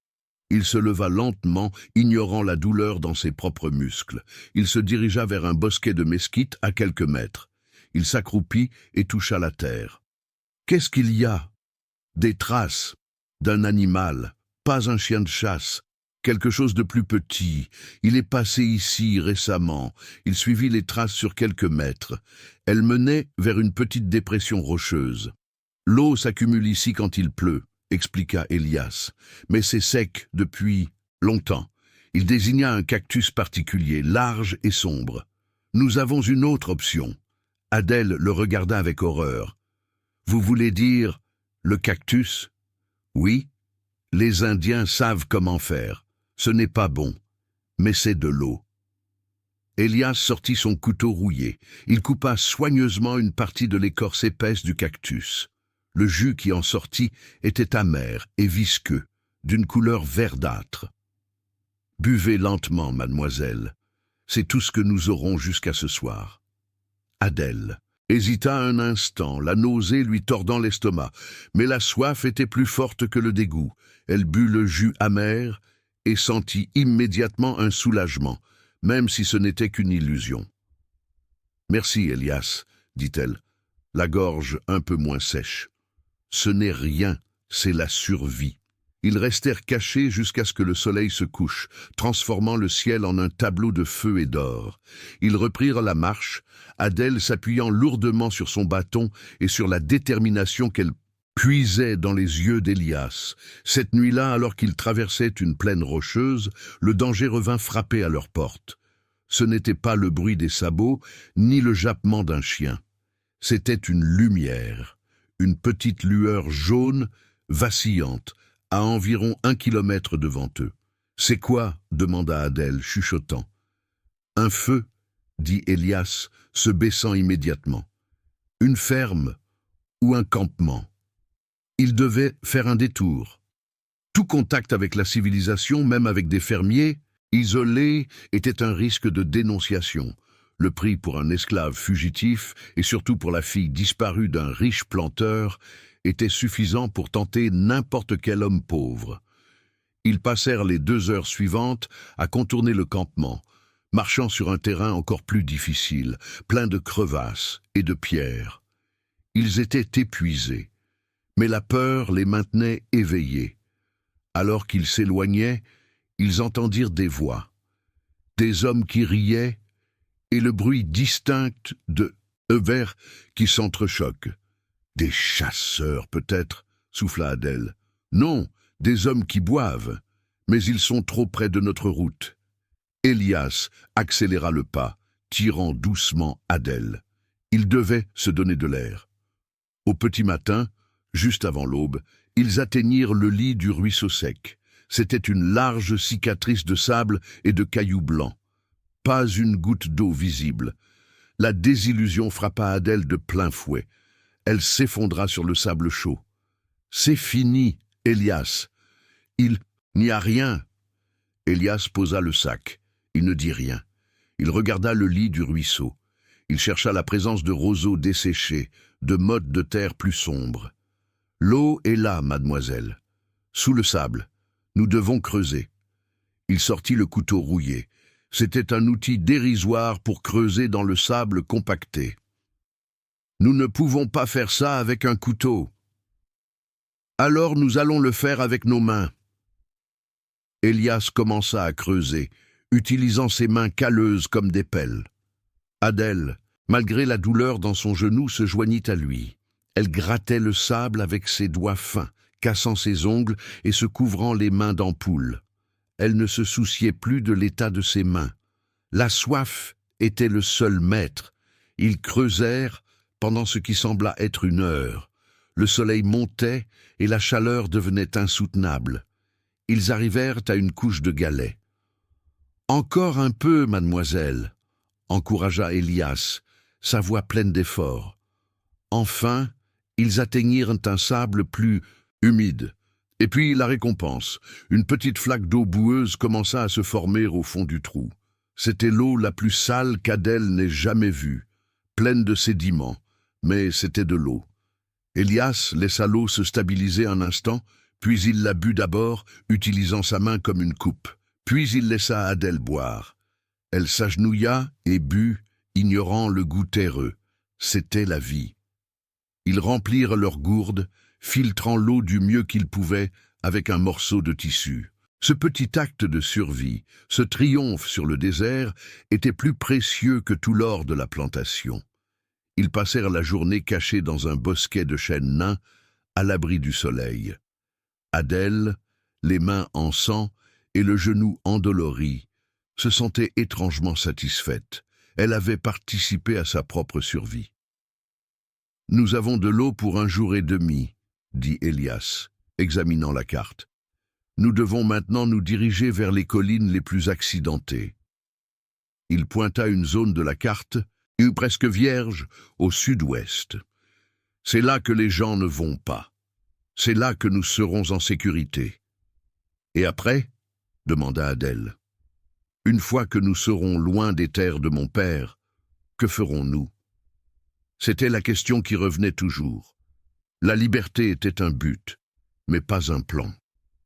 Il se leva lentement, ignorant la douleur dans ses propres muscles. Il se dirigea vers un bosquet de mesquites à quelques mètres. Il s'accroupit et toucha la terre. Qu'est-ce qu'il y a? Des traces d'un animal, pas un chien de chasse, quelque chose de plus petit. Il est passé ici récemment. Il suivit les traces sur quelques mètres. Elles menaient vers une petite dépression rocheuse. L'eau s'accumule ici quand il pleut, expliqua Elias, mais c'est sec depuis longtemps. Il désigna un cactus particulier, large et sombre. Nous avons une autre option. Adèle le regarda avec horreur. Vous voulez dire le cactus? Oui, les Indiens savent comment faire. Ce n'est pas bon, mais c'est de l'eau. Elias sortit son couteau rouillé. Il coupa soigneusement une partie de l'écorce épaisse du cactus. Le jus qui en sortit était amer et visqueux, d'une couleur verdâtre. « Buvez lentement, mademoiselle. C'est tout ce que nous aurons jusqu'à ce soir. » Adèle hésita un instant, la nausée lui tordant l'estomac, mais la soif était plus forte que le dégoût. Elle but le jus amer et sentit immédiatement un soulagement, même si ce n'était qu'une illusion. « Merci, Elias, » dit-elle, la gorge un peu moins sèche. « Ce n'est rien, c'est la survie. » Ils restèrent cachés jusqu'à ce que le soleil se couche, transformant le ciel en un tableau de feu et d'or. Ils reprirent la marche, Adèle s'appuyant lourdement sur son bâton et sur la détermination qu'elle puisait dans les yeux d'Elias. Cette nuit-là, alors qu'ils traversaient une plaine rocheuse, le danger revint frapper à leur porte. Ce n'était pas le bruit des sabots, ni le jappement d'un chien. C'était une lumière, une petite lueur jaune, vacillante, à environ 1 kilomètre devant eux. « C'est quoi ?» demanda Adèle, chuchotant. « Un feu, » dit Elias, se baissant immédiatement. « Une ferme ou un campement. » Il devait faire un détour. Tout contact avec la civilisation, même avec des fermiers, isolés, était un risque de dénonciation. Le prix pour un esclave fugitif, et surtout pour la fille disparue d'un riche planteur, était suffisant pour tenter n'importe quel homme pauvre. Ils passèrent les 2 heures suivantes à contourner le campement, marchant sur un terrain encore plus difficile, plein de crevasses et de pierres. Ils étaient épuisés, mais la peur les maintenait éveillés. Alors qu'ils s'éloignaient, ils entendirent des voix, des hommes qui riaient et le bruit distinct de vers qui s'entrechoquent. « Des chasseurs, peut-être, » souffla Adèle. « Non, des hommes qui boivent, mais ils sont trop près de notre route. » Elias accéléra le pas, tirant doucement Adèle. Ils devaient se donner de l'air. Au petit matin, juste avant l'aube, ils atteignirent le lit du ruisseau sec. C'était une large cicatrice de sable et de cailloux blancs. Pas une goutte d'eau visible. La désillusion frappa Adèle de plein fouet. Elle s'effondra sur le sable chaud. « C'est fini, Elias. Il n'y a rien. » Elias posa le sac. Il ne dit rien. Il regarda le lit du ruisseau. Il chercha la présence de roseaux desséchés, de mottes de terre plus sombres. « L'eau est là, mademoiselle. Sous le sable. Nous devons creuser. » Il sortit le couteau rouillé. C'était un outil dérisoire pour creuser dans le sable compacté. « Nous ne pouvons pas faire ça avec un couteau. Alors nous allons le faire avec nos mains. » Elias commença à creuser, utilisant ses mains calleuses comme des pelles. Adèle, malgré la douleur dans son genou, se joignit à lui. Elle grattait le sable avec ses doigts fins, cassant ses ongles et se couvrant les mains d'ampoules. Elle ne se souciait plus de l'état de ses mains. La soif était le seul maître. Ils creusèrent pendant ce qui sembla être 1 heure. Le soleil montait et la chaleur devenait insoutenable. Ils arrivèrent à une couche de galets. Encore un peu, mademoiselle, encouragea Elias, sa voix pleine d'effort. Enfin, ils atteignirent un sable plus humide. Et puis la récompense. Une petite flaque d'eau boueuse commença à se former au fond du trou. C'était l'eau la plus sale qu'Adèle n'ait jamais vue, pleine de sédiments, mais c'était de l'eau. Elias laissa l'eau se stabiliser un instant, puis il la but d'abord, utilisant sa main comme une coupe. Puis il laissa Adèle boire. Elle s'agenouilla et but, ignorant le goût terreux. C'était la vie. Ils remplirent leurs gourdes, filtrant l'eau du mieux qu'ils pouvaient avec un morceau de tissu. Ce petit acte de survie, ce triomphe sur le désert, était plus précieux que tout l'or de la plantation. Ils passèrent la journée cachés dans un bosquet de chênes nains, à l'abri du soleil. Adèle, les mains en sang et le genou endolori, se sentait étrangement satisfaite. Elle avait participé à sa propre survie. « Nous avons de l'eau pour 1 jour et demi, » dit Elias, examinant la carte. « Nous devons maintenant nous diriger vers les collines les plus accidentées. » Il pointa une zone de la carte, presque vierge, au sud-ouest. « C'est là que les gens ne vont pas. C'est là que nous serons en sécurité. »« Et après ?» demanda Adèle. « Une fois que nous serons loin des terres de mon père, que ferons-nous » C'était la question qui revenait toujours. La liberté était un but, mais pas un plan.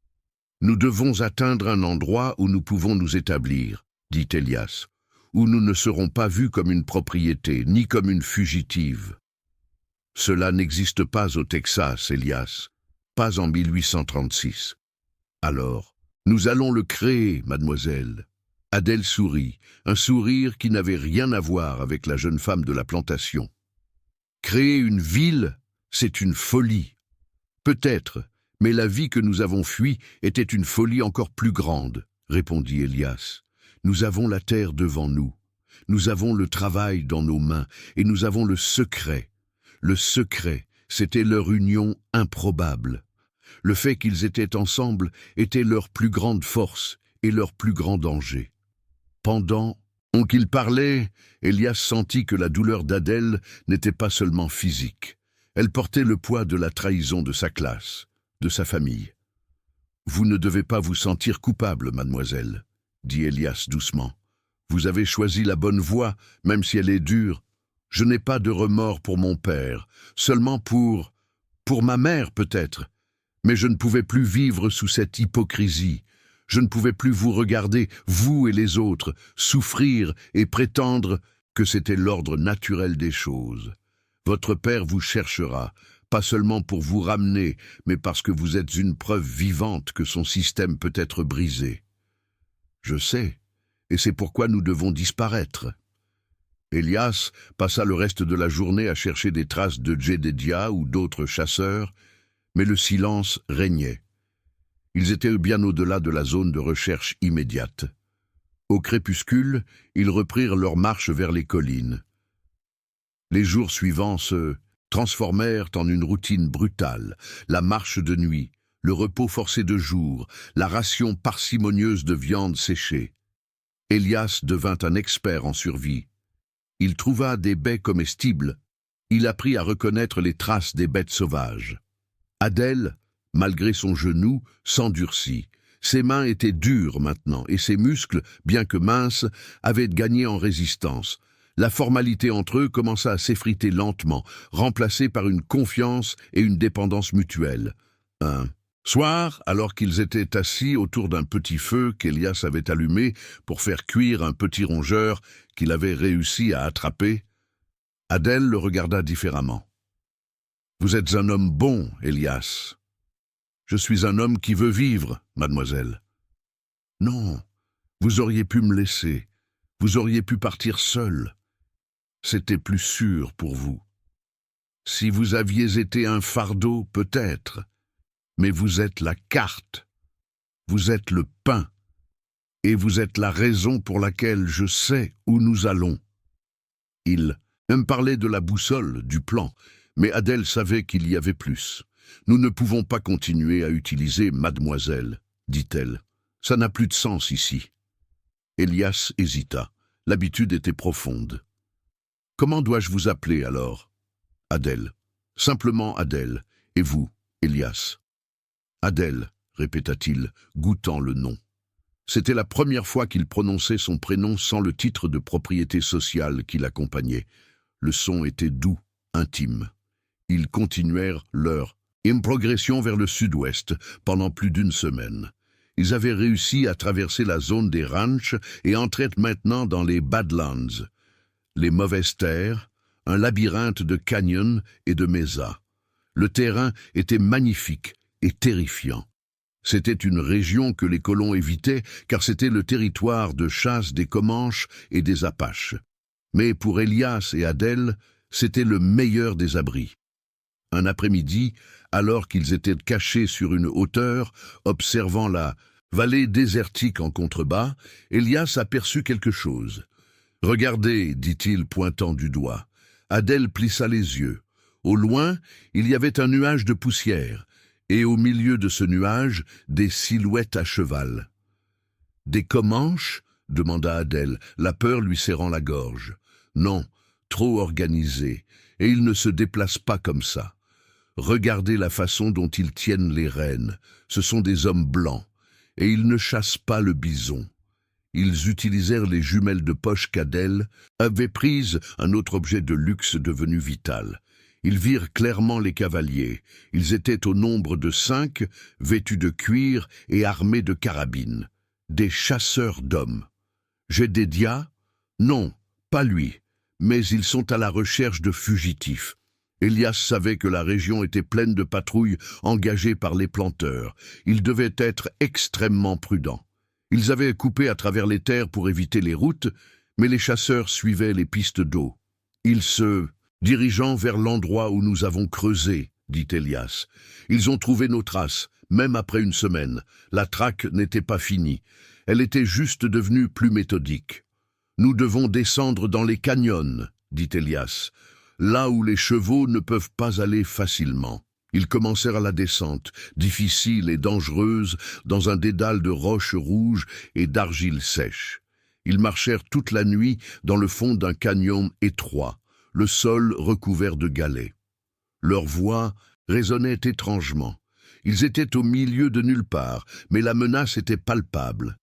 « Nous devons atteindre un endroit où nous pouvons nous établir, » dit Elias, « où nous ne serons pas vus comme une propriété, ni comme une fugitive. » Cela n'existe pas au Texas, Elias, pas en 1836. Alors, nous allons le créer, mademoiselle. Adèle sourit, un sourire qui n'avait rien à voir avec la jeune femme de la plantation. Créer une ville, c'est une folie. Peut-être, mais la vie que nous avons fuie était une folie encore plus grande, répondit Elias. Nous avons la terre devant nous. Nous avons le travail dans nos mains et nous avons le secret. Le secret, c'était leur union improbable. Le fait qu'ils étaient ensemble était leur plus grande force et leur plus grand danger. Pendant qu'il parlait, Elias sentit que la douleur d'Adèle n'était pas seulement physique. Elle portait le poids de la trahison de sa classe, de sa famille. « Vous ne devez pas vous sentir coupable, mademoiselle, » dit Elias doucement. « Vous avez choisi la bonne voie, même si elle est dure. Je n'ai pas de remords pour mon père, seulement pour ma mère peut-être. Mais je ne pouvais plus vivre sous cette hypocrisie. Je ne pouvais plus vous regarder, vous et les autres, souffrir et prétendre que c'était l'ordre naturel des choses. Votre père vous cherchera, pas seulement pour vous ramener, mais parce que vous êtes une preuve vivante que son système peut être brisé. Je sais, et c'est pourquoi nous devons disparaître. » Elias passa le reste de la journée à chercher des traces de Jedediah ou d'autres chasseurs, mais le silence régnait. Ils étaient bien au-delà de la zone de recherche immédiate. Au crépuscule, ils reprirent leur marche vers les collines. Les jours suivants se transformèrent en une routine brutale, la marche de nuit, le repos forcé de jour, la ration parcimonieuse de viande séchée. Elias devint un expert en survie. Il trouva des baies comestibles. Il apprit à reconnaître les traces des bêtes sauvages. Adèle, malgré son genou, s'endurcit. Ses mains étaient dures maintenant, et ses muscles, bien que minces, avaient gagné en résistance. La formalité entre eux commença à s'effriter lentement, remplacée par une confiance et une dépendance mutuelle. Un soir, alors qu'ils étaient assis autour d'un petit feu qu'Elias avait allumé pour faire cuire un petit rongeur qu'il avait réussi à attraper, Adèle le regarda différemment. « Vous êtes un homme bon, Elias. »« Je suis un homme qui veut vivre, mademoiselle. »« Non, vous auriez pu me laisser. Vous auriez pu partir seul. C'était plus sûr pour vous. Si vous aviez été un fardeau, peut-être. Mais vous êtes la carte. Vous êtes le pain. Et vous êtes la raison pour laquelle je sais où nous allons. » Il me parlait de la boussole, du plan, mais Adèle savait qu'il y avait plus. « Nous ne pouvons pas continuer à utiliser mademoiselle, dit-elle. Ça n'a plus de sens ici. » Elias hésita. L'habitude était profonde. « Comment dois-je vous appeler alors ?»« Adèle. Simplement Adèle. Et vous, Elias ?»« Adèle, répéta-t-il, goûtant le nom. C'était la première fois qu'il prononçait son prénom sans le titre de propriété sociale qui l'accompagnait. Le son était doux, intime. Ils continuèrent leur progression vers le sud-ouest pendant plus d'une semaine. Ils avaient réussi à traverser la zone des ranchs et entraient maintenant dans les Badlands, les mauvaises terres, un labyrinthe de canyons et de mesas. Le terrain était magnifique et terrifiant. C'était une région que les colons évitaient car c'était le territoire de chasse des Comanches et des Apaches. Mais pour Elias et Adèle, c'était le meilleur des abris. Un après-midi, alors qu'ils étaient cachés sur une hauteur, observant la vallée désertique en contrebas, Elias aperçut quelque chose. « Regardez, dit-il pointant du doigt. » Adèle plissa les yeux. Au loin, il y avait un nuage de poussière, et au milieu de ce nuage, des silhouettes à cheval. « Des Comanches ?» demanda Adèle, la peur lui serrant la gorge. « Non, trop organisés, et ils ne se déplacent pas comme ça. Regardez la façon dont ils tiennent les rênes. Ce sont des hommes blancs, et ils ne chassent pas le bison. » Ils utilisèrent les jumelles de poche qu'Adèle avait prises, un autre objet de luxe devenu vital. Ils virent clairement les cavaliers. Ils étaient au nombre de 5, vêtus de cuir et armés de carabines. Des chasseurs d'hommes. Jedediah? Non, pas lui. Mais ils sont à la recherche de fugitifs. Elias savait que la région était pleine de patrouilles engagées par les planteurs. Il devait être extrêmement prudent. Ils avaient coupé à travers les terres pour éviter les routes, mais les chasseurs suivaient les pistes d'eau. Ils se dirigeant vers l'endroit où nous avons creusé, dit Elias. Ils ont trouvé nos traces, même après une semaine. La traque n'était pas finie. Elle était juste devenue plus méthodique. Nous devons descendre dans les canyons, dit Elias, là où les chevaux ne peuvent pas aller facilement. Ils commencèrent la descente, difficile et dangereuse, dans un dédale de roches rouges et d'argile sèche. Ils marchèrent toute la nuit dans le fond d'un canyon étroit, le sol recouvert de galets. Leur voix résonnait étrangement. Ils étaient au milieu de nulle part, mais la menace était palpable.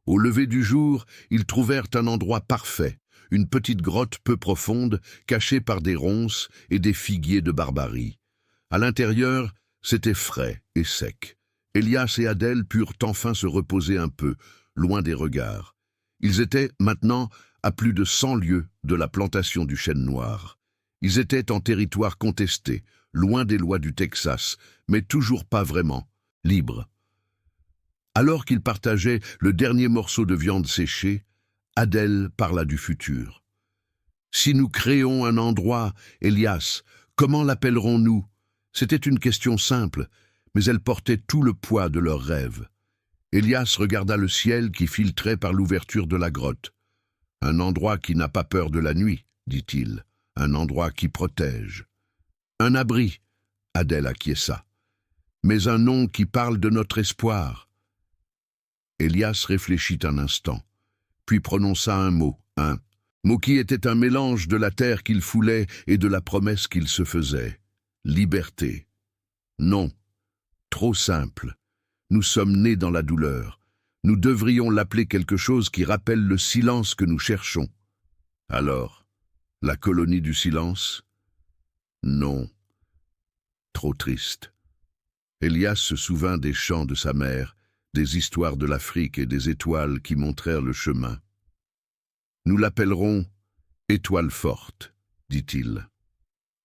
Au lever du jour, ils trouvèrent un endroit parfait, une petite grotte peu profonde, cachée par des ronces et des figuiers de Barbarie. À l'intérieur, c'était frais et sec. Elias et Adèle purent enfin se reposer un peu, loin des regards. Ils étaient maintenant à plus de 100 lieues de la plantation du chêne noir. Ils étaient en territoire contesté, loin des lois du Texas, mais toujours pas vraiment, libres. Alors qu'ils partageaient le dernier morceau de viande séchée, Adèle parla du futur. « Si nous créons un endroit, Elias, comment l'appellerons-nous » C'était une question simple, mais elle portait tout le poids de leurs rêves. Elias regarda le ciel qui filtrait par l'ouverture de la grotte. « Un endroit qui n'a pas peur de la nuit, dit-il, un endroit qui protège. »« Un abri, » Adèle acquiesça, « mais un nom qui parle de notre espoir. » Elias réfléchit un instant, puis prononça un mot qui était un mélange de la terre qu'il foulait et de la promesse qu'il se faisait. Liberté. Non, trop simple. Nous sommes nés dans la douleur. Nous devrions l'appeler quelque chose qui rappelle le silence que nous cherchons. Alors, la colonie du silence? Non. Trop triste. Elias se souvint des chants de sa mère, des histoires de l'Afrique et des étoiles qui montrèrent le chemin. Nous l'appellerons Étoile forte, dit-il.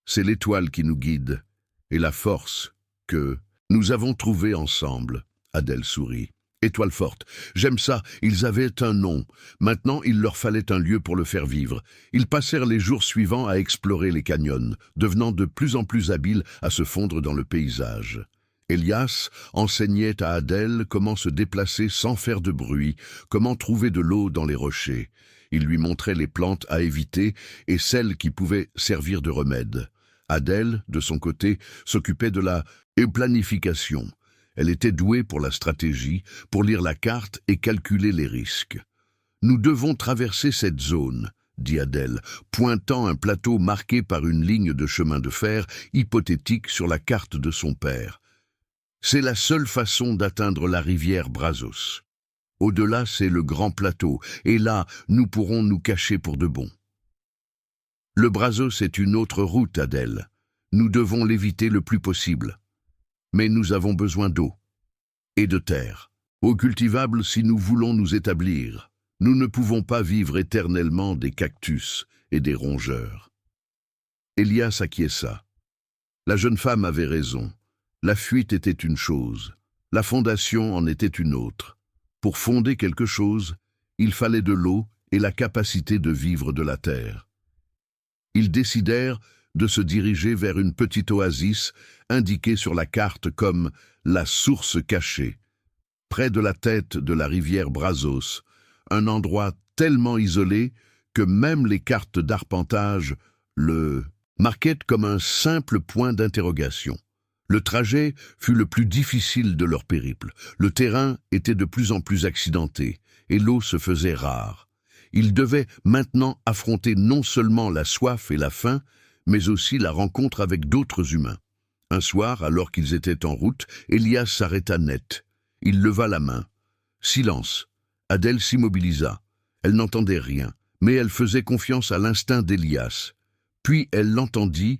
C'est l'étoile qui nous guide, et la force que nous avons trouvée ensemble. Adèle sourit. Étoile forte, j'aime ça, ils avaient un nom. Maintenant, il leur fallait un lieu pour le faire vivre. Ils passèrent les jours suivants à explorer les canyons, devenant de plus en plus habiles à se fondre dans le paysage. Elias enseignait à Adèle comment se déplacer sans faire de bruit, comment trouver de l'eau dans les rochers. Il lui montrait les plantes à éviter et celles qui pouvaient servir de remède. Adèle, de son côté, s'occupait de la planification. Elle était douée pour la stratégie, pour lire la carte et calculer les risques. Nous devons traverser cette zone, dit Adèle, pointant un plateau marqué par une ligne de chemin de fer hypothétique sur la carte de son père. C'est la seule façon d'atteindre la rivière Brazos. Au-delà, c'est le grand plateau, et là, nous pourrons nous cacher pour de bon. Le Brazos est une autre route, Adèle. Nous devons l'éviter le plus possible. Mais nous avons besoin d'eau et de terre. Eau cultivable si nous voulons nous établir. Nous ne pouvons pas vivre éternellement des cactus et des rongeurs. Elias acquiesça. La jeune femme avait raison. La fuite était une chose, la fondation en était une autre. Pour fonder quelque chose, il fallait de l'eau et la capacité de vivre de la terre. Ils décidèrent de se diriger vers une petite oasis indiquée sur la carte comme la source cachée, près de la tête de la rivière Brazos, un endroit tellement isolé que même les cartes d'arpentage le marquaient comme un simple point d'interrogation. Le trajet fut le plus difficile de leur périple. Le terrain était de plus en plus accidenté et l'eau se faisait rare. Ils devaient maintenant affronter non seulement la soif et la faim, mais aussi la rencontre avec d'autres humains. Un soir, alors qu'ils étaient en route, Elias s'arrêta net. Il leva la main. Silence. Adèle s'immobilisa. Elle n'entendait rien, mais elle faisait confiance à l'instinct d'Elias. Puis elle l'entendit,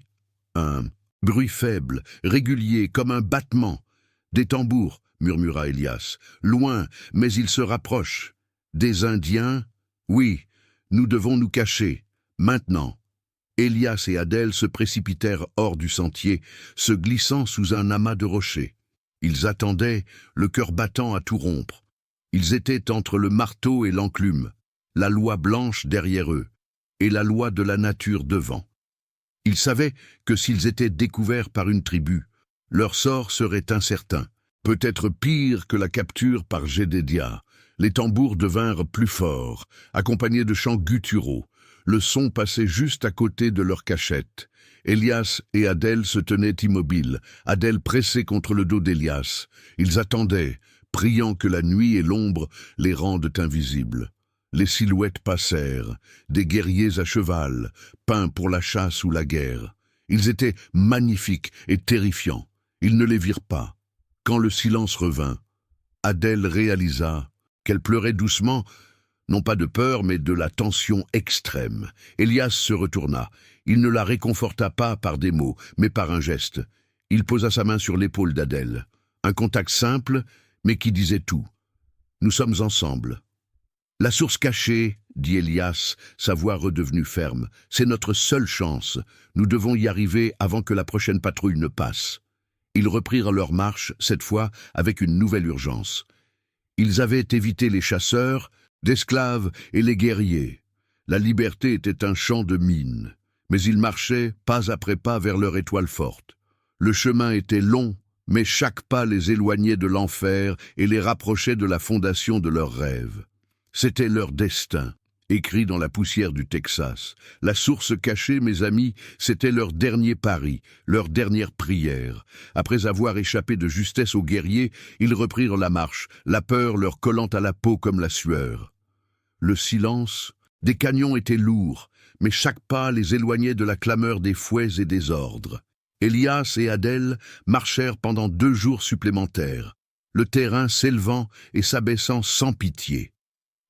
un bruit faible, régulier, comme un battement. « Des tambours », murmura Elias. « Loin, mais ils se rapprochent. Des Indiens ? Oui, nous devons nous cacher. Maintenant. » Elias et Adèle se précipitèrent hors du sentier, se glissant sous un amas de rochers. Ils attendaient, le cœur battant à tout rompre. Ils étaient entre le marteau et l'enclume, la loi blanche derrière eux, et la loi de la nature devant. Ils savaient que s'ils étaient découverts par une tribu, leur sort serait incertain, peut-être pire que la capture par Jedediah. Les tambours devinrent plus forts, accompagnés de chants gutturaux. Le son passait juste à côté de leur cachette. Elias et Adèle se tenaient immobiles, Adèle pressée contre le dos d'Elias. Ils attendaient, priant que la nuit et l'ombre les rendent invisibles. Les silhouettes passèrent, des guerriers à cheval, peints pour la chasse ou la guerre. Ils étaient magnifiques et terrifiants. Ils ne les virent pas. Quand le silence revint, Adèle réalisa qu'elle pleurait doucement, non pas de peur, mais de la tension extrême. Elias se retourna. Il ne la réconforta pas par des mots, mais par un geste. Il posa sa main sur l'épaule d'Adèle. Un contact simple, mais qui disait tout. « Nous sommes ensemble. » « La source cachée, dit Elias, sa voix redevenue ferme, c'est notre seule chance. Nous devons y arriver avant que la prochaine patrouille ne passe. » Ils reprirent leur marche, cette fois avec une nouvelle urgence. Ils avaient évité les chasseurs, d'esclaves et les guerriers. La liberté était un champ de mines, mais ils marchaient pas après pas vers leur étoile forte. Le chemin était long, mais chaque pas les éloignait de l'enfer et les rapprochait de la fondation de leurs rêves. C'était leur destin, écrit dans la poussière du Texas. La source cachée, mes amis, c'était leur dernier pari, leur dernière prière. Après avoir échappé de justesse aux guerriers, ils reprirent la marche, la peur leur collant à la peau comme la sueur. Le silence, des canyons étaient lourds, mais chaque pas les éloignait de la clameur des fouets et des ordres. Elias et Adèle marchèrent pendant 2 jours supplémentaires, le terrain s'élevant et s'abaissant sans pitié.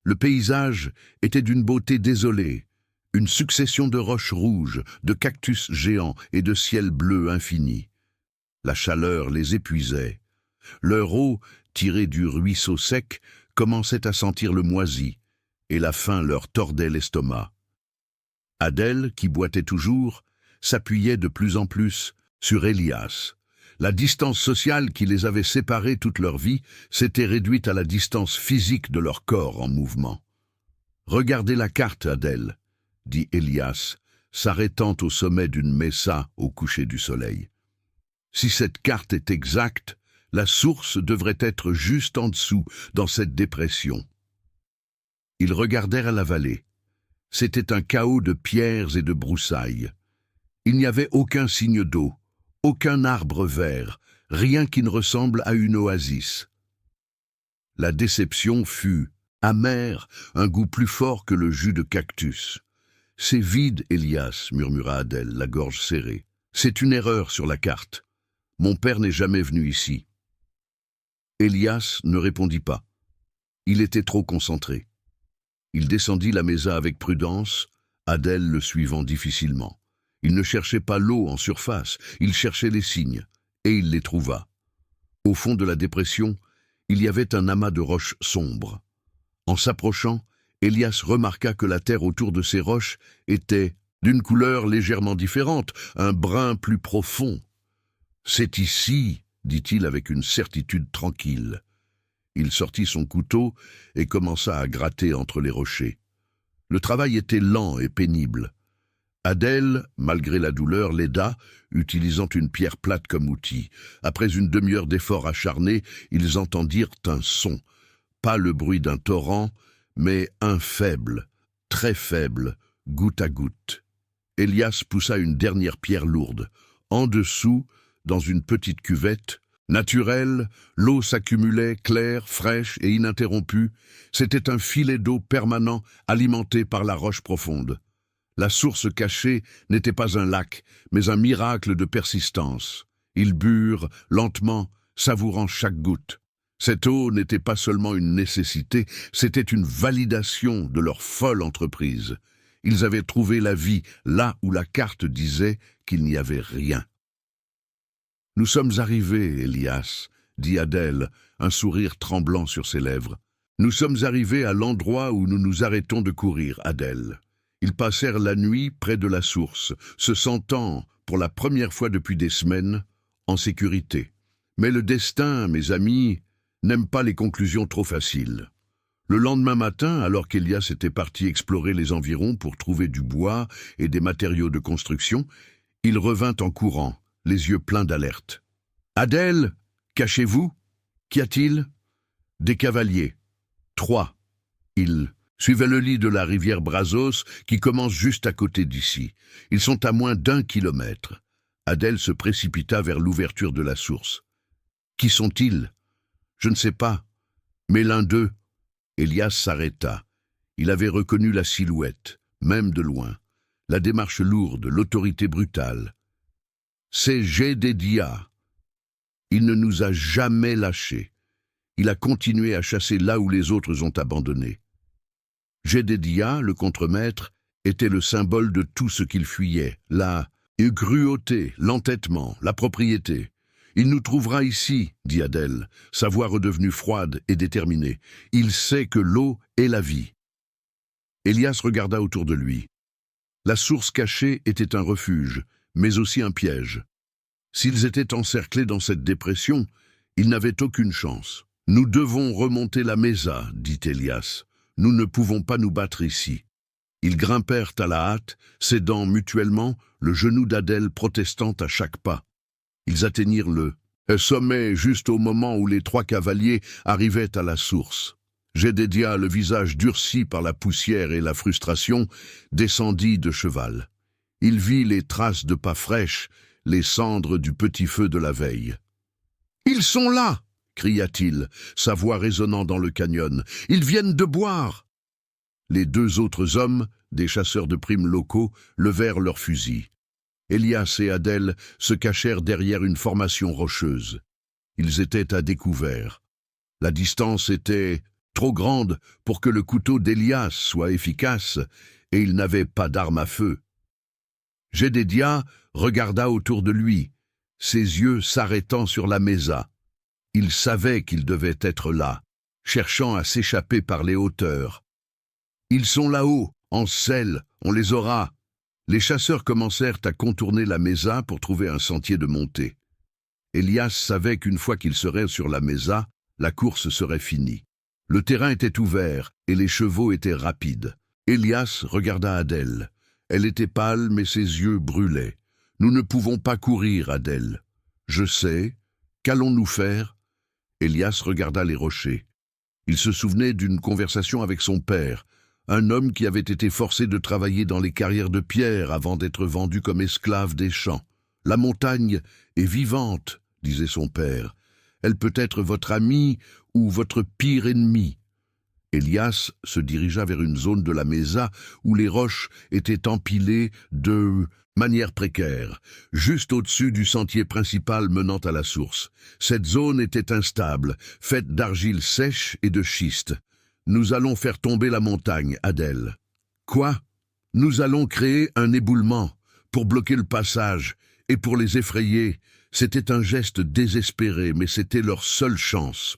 Le paysage était d'une beauté désolée, une succession de roches rouges, de cactus géants et de ciel bleu infini. La chaleur les épuisait. Leur eau, tirée du ruisseau sec, commençait à sentir le moisi, et la faim leur tordait l'estomac. Adèle, qui boitait toujours, s'appuyait de plus en plus sur Elias. La distance sociale qui les avait séparés toute leur vie s'était réduite à la distance physique de leur corps en mouvement. « Regardez la carte, Adèle, » dit Elias, s'arrêtant au sommet d'une mesa au coucher du soleil. « Si cette carte est exacte, la source devrait être juste en dessous, dans cette dépression. » Ils regardèrent à la vallée. C'était un chaos de pierres et de broussailles. Il n'y avait aucun signe d'eau. Aucun arbre vert, rien qui ne ressemble à une oasis. La déception fut Amer, un goût plus fort que le jus de cactus. « C'est vide, Elias, murmura Adèle, la gorge serrée. « C'est une erreur sur la carte. Mon père n'est jamais venu ici. » Elias ne répondit pas. Il était trop concentré. Il descendit la mesa avec prudence, Adèle le suivant difficilement. Il ne cherchait pas l'eau en surface, il cherchait les signes, et il les trouva. Au fond de la dépression, il y avait un amas de roches sombres. En s'approchant, Elias remarqua que la terre autour de ces roches était d'une couleur légèrement différente, un brun plus profond. « C'est ici », dit-il avec une certitude tranquille. Il sortit son couteau et commença à gratter entre les rochers. Le travail était lent et pénible. Adèle, malgré la douleur, l'aida, utilisant une pierre plate comme outil. Après une demi-heure d'efforts acharnés, ils entendirent un son. Pas le bruit d'un torrent, mais un faible, très faible, goutte à goutte. Elias poussa une dernière pierre lourde. En dessous, dans une petite cuvette, naturelle, l'eau s'accumulait, claire, fraîche et ininterrompue. C'était un filet d'eau permanent alimenté par la roche profonde. La source cachée n'était pas un lac, mais un miracle de persistance. Ils burent, lentement, savourant chaque goutte. Cette eau n'était pas seulement une nécessité, c'était une validation de leur folle entreprise. Ils avaient trouvé la vie là où la carte disait qu'il n'y avait rien. « Nous sommes arrivés, Elias, » dit Adèle, un sourire tremblant sur ses lèvres. « Nous sommes arrivés à l'endroit où nous nous arrêtons de courir, Adèle. » Ils passèrent la nuit près de la source, se sentant, pour la première fois depuis des semaines, en sécurité. Mais le destin, mes amis, n'aime pas les conclusions trop faciles. Le lendemain matin, alors qu'Elias était parti explorer les environs pour trouver du bois et des matériaux de construction, il revint en courant, les yeux pleins d'alerte. « Adèle, cachez-vous. Qu'y a-t-il » ? « Des cavaliers. 3. Ils suivaient le lit de la rivière Brazos qui commence juste à côté d'ici. Ils sont à moins d'1 kilomètre. » Adèle se précipita vers l'ouverture de la source. « Qui sont-ils » ? « Je ne sais pas. Mais l'un d'eux. » Elias s'arrêta. Il avait reconnu la silhouette, même de loin. La démarche lourde, l'autorité brutale. « C'est Jedediah. Il ne nous a jamais lâchés. Il a continué à chasser là où les autres ont abandonné. Jedediah, le contremaître, était le symbole de tout ce qu'il fuyait, la cruauté, l'entêtement, la propriété. « Il nous trouvera ici, » dit Adèle, sa voix redevenue froide et déterminée. « Il sait que l'eau est la vie. » Elias regarda autour de lui. La source cachée était un refuge, mais aussi un piège. S'ils étaient encerclés dans cette dépression, ils n'avaient aucune chance. « Nous devons remonter la mesa, » dit Elias. « Nous ne pouvons pas nous battre ici. » Ils grimpèrent à la hâte, cédant mutuellement, le genou d'Adèle protestant à chaque pas. Ils atteignirent le sommet juste au moment où les 3 cavaliers arrivaient à la source. Jedediah, le visage durci par la poussière et la frustration, descendit de cheval. Il vit les traces de pas fraîches, les cendres du petit feu de la veille. « Ils sont là !» cria-t-il, sa voix résonnant dans le canyon. « Ils viennent de boire !» Les 2 autres hommes, des chasseurs de primes locaux, levèrent leurs fusils. Elias et Adèle se cachèrent derrière une formation rocheuse. Ils étaient à découvert. La distance était trop grande pour que le couteau d'Elias soit efficace, et il n'avait pas d'arme à feu. Jedediah regarda autour de lui, ses yeux s'arrêtant sur la mesa. Il savait qu'il devait être là, cherchant à s'échapper par les hauteurs. « Ils sont là-haut, en selle, on les aura !» Les chasseurs commencèrent à contourner la mesa pour trouver un sentier de montée. Elias savait qu'une fois qu'il serait sur la mesa, la course serait finie. Le terrain était ouvert et les chevaux étaient rapides. Elias regarda Adèle. Elle était pâle, mais ses yeux brûlaient. « Nous ne pouvons pas courir, Adèle. »« Je sais. Qu'allons-nous faire ?» Elias regarda les rochers. Il se souvenait d'une conversation avec son père, un homme qui avait été forcé de travailler dans les carrières de pierre avant d'être vendu comme esclave des champs. « La montagne est vivante, » disait son père. « Elle peut être votre amie ou votre pire ennemi. » Elias se dirigea vers une zone de la mesa où les roches étaient empilées de manière précaire, juste au-dessus du sentier principal menant à la source. Cette zone était instable, faite d'argile sèche et de schiste. « Nous allons faire tomber la montagne, Adèle. »« Quoi ? Nous allons créer un éboulement pour bloquer le passage et pour les effrayer. » C'était un geste désespéré, mais c'était leur seule chance.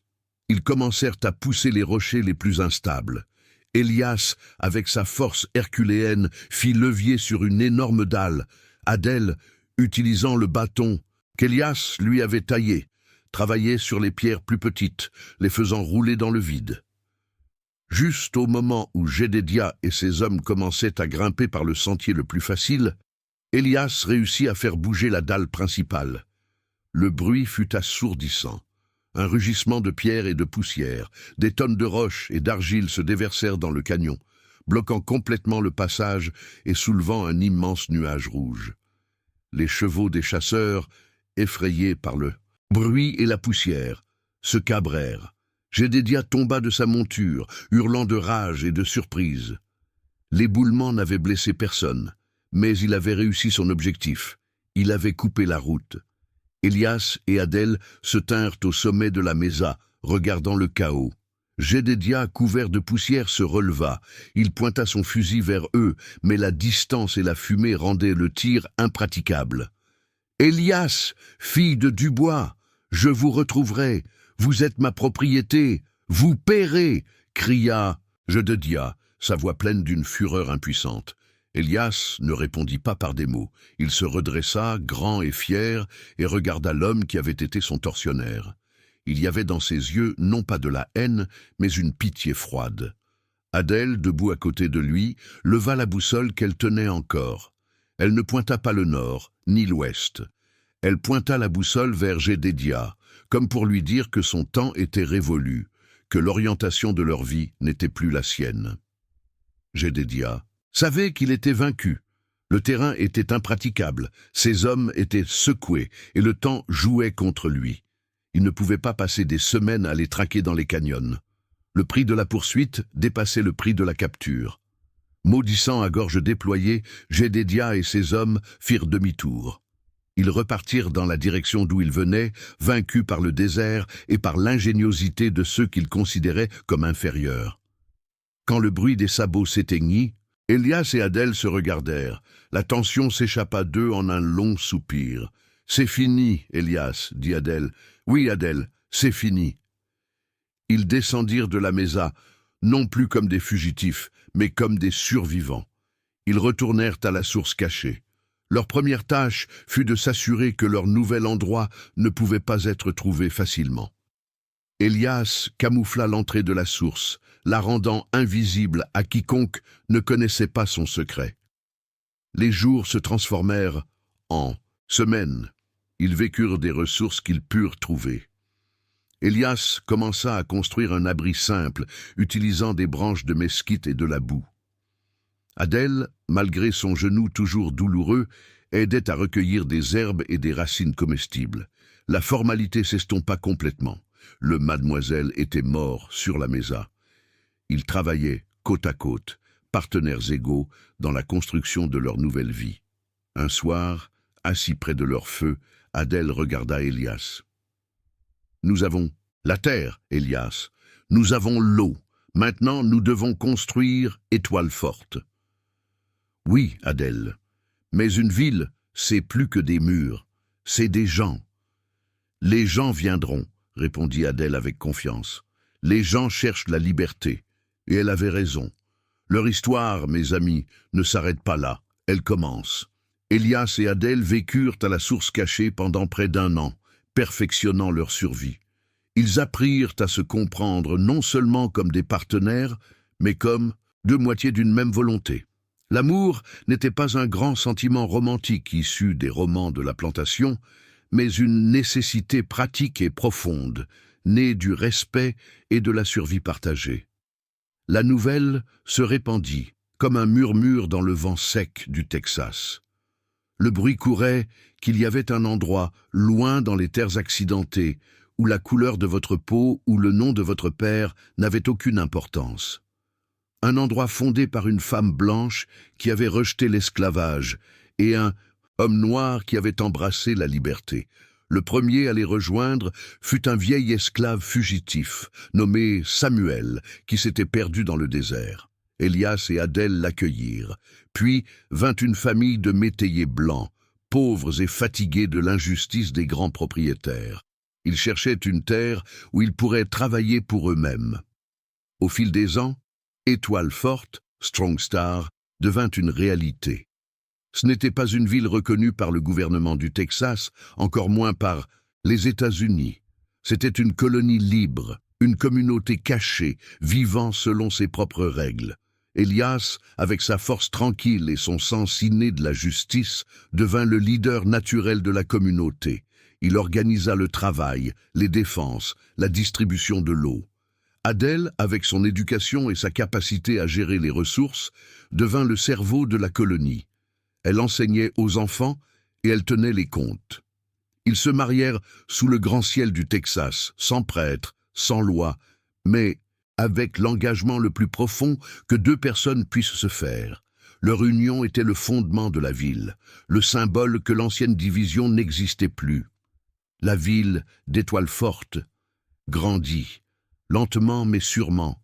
Ils commencèrent à pousser les rochers les plus instables. Elias, avec sa force herculéenne, fit levier sur une énorme dalle. Adèle, utilisant le bâton qu'Elias lui avait taillé, travaillait sur les pierres plus petites, les faisant rouler dans le vide. Juste au moment où Jedediah et ses hommes commençaient à grimper par le sentier le plus facile, Elias réussit à faire bouger la dalle principale. Le bruit fut assourdissant. Un rugissement de pierre et de poussière, des tonnes de roches et d'argile se déversèrent dans le canyon, bloquant complètement le passage et soulevant un immense nuage rouge. Les chevaux des chasseurs, effrayés par le bruit et la poussière, se cabrèrent. Jedediah tomba de sa monture, hurlant de rage et de surprise. L'éboulement n'avait blessé personne, mais il avait réussi son objectif. Il avait coupé la route. Elias et Adèle se tinrent au sommet de la mesa, regardant le chaos. Jedediah, couvert de poussière, se releva. Il pointa son fusil vers eux, mais la distance et la fumée rendaient le tir impraticable. « Elias, fille de Dubois, je vous retrouverai. Vous êtes ma propriété. Vous paierez !» cria Jedediah, sa voix pleine d'une fureur impuissante. Elias ne répondit pas par des mots. Il se redressa, grand et fier, et regarda l'homme qui avait été son tortionnaire. Il y avait dans ses yeux non pas de la haine, mais une pitié froide. Adèle, debout à côté de lui, leva la boussole qu'elle tenait encore. Elle ne pointa pas le nord, ni l'ouest. Elle pointa la boussole vers Jedediah, comme pour lui dire que son temps était révolu, que l'orientation de leur vie n'était plus la sienne. Jedediah savait qu'il était vaincu. Le terrain était impraticable, ses hommes étaient secoués et le temps jouait contre lui. Il ne pouvait pas passer des semaines à les traquer dans les canyons. Le prix de la poursuite dépassait le prix de la capture. Maudissant à gorge déployée, Jedediah et ses hommes firent demi-tour. Ils repartirent dans la direction d'où ils venaient, vaincus par le désert et par l'ingéniosité de ceux qu'ils considéraient comme inférieurs. Quand le bruit des sabots s'éteignit, Elias et Adèle se regardèrent. La tension s'échappa d'eux en un long soupir. « C'est fini, Elias, » dit Adèle. « Oui, Adèle, c'est fini. » Ils descendirent de la mesa, non plus comme des fugitifs, mais comme des survivants. Ils retournèrent à la source cachée. Leur première tâche fut de s'assurer que leur nouvel endroit ne pouvait pas être trouvé facilement. Elias camoufla l'entrée de la source, la rendant invisible à quiconque ne connaissait pas son secret. Les jours se transformèrent en semaines. Ils vécurent des ressources qu'ils purent trouver. Elias commença à construire un abri simple, utilisant des branches de mesquite et de la boue. Adèle, malgré son genou toujours douloureux, aidait à recueillir des herbes et des racines comestibles. La formalité s'estompa complètement. Le mademoiselle était mort sur la mesa. Ils travaillaient côte à côte, partenaires égaux, dans la construction de leur nouvelle vie. Un soir, assis près de leur feu, Adèle regarda Elias. « Nous avons la terre, Elias. Nous avons l'eau. Maintenant, nous devons construire Étoile Forte. » « Oui, Adèle. Mais une ville, c'est plus que des murs. C'est des gens. »« Les gens viendront, » répondit Adèle avec confiance. « Les gens cherchent la liberté. » Et elle avait raison. Leur histoire, mes amis, ne s'arrête pas là. Elle commence. Elias et Adèle vécurent à la source cachée pendant près d'1 an, perfectionnant leur survie. Ils apprirent à se comprendre non seulement comme des partenaires, mais comme deux moitiés d'une même volonté. L'amour n'était pas un grand sentiment romantique issu des romans de la plantation, mais une nécessité pratique et profonde, née du respect et de la survie partagée. La nouvelle se répandit, comme un murmure dans le vent sec du Texas. Le bruit courait qu'il y avait un endroit, loin dans les terres accidentées, où la couleur de votre peau ou le nom de votre père n'avaient aucune importance. Un endroit fondé par une femme blanche qui avait rejeté l'esclavage et un homme noir qui avait embrassé la liberté. Le premier à les rejoindre fut un vieil esclave fugitif, nommé Samuel, qui s'était perdu dans le désert. Elias et Adèle l'accueillirent. Puis vint une famille de métayers blancs, pauvres et fatigués de l'injustice des grands propriétaires. Ils cherchaient une terre où ils pourraient travailler pour eux-mêmes. Au fil des ans, Étoile Forte, Strong Star, devint une réalité. Ce n'était pas une ville reconnue par le gouvernement du Texas, encore moins par les États-Unis. C'était une colonie libre, une communauté cachée, vivant selon ses propres règles. Elias, avec sa force tranquille et son sens inné de la justice, devint le leader naturel de la communauté. Il organisa le travail, les défenses, la distribution de l'eau. Adèle, avec son éducation et sa capacité à gérer les ressources, devint le cerveau de la colonie. Elle enseignait aux enfants et elle tenait les comptes. Ils se marièrent sous le grand ciel du Texas, sans prêtre, sans loi, mais avec l'engagement le plus profond que deux personnes puissent se faire. Leur union était le fondement de la ville, le symbole que l'ancienne division n'existait plus. La ville d'Étoile Forte grandit, lentement mais sûrement,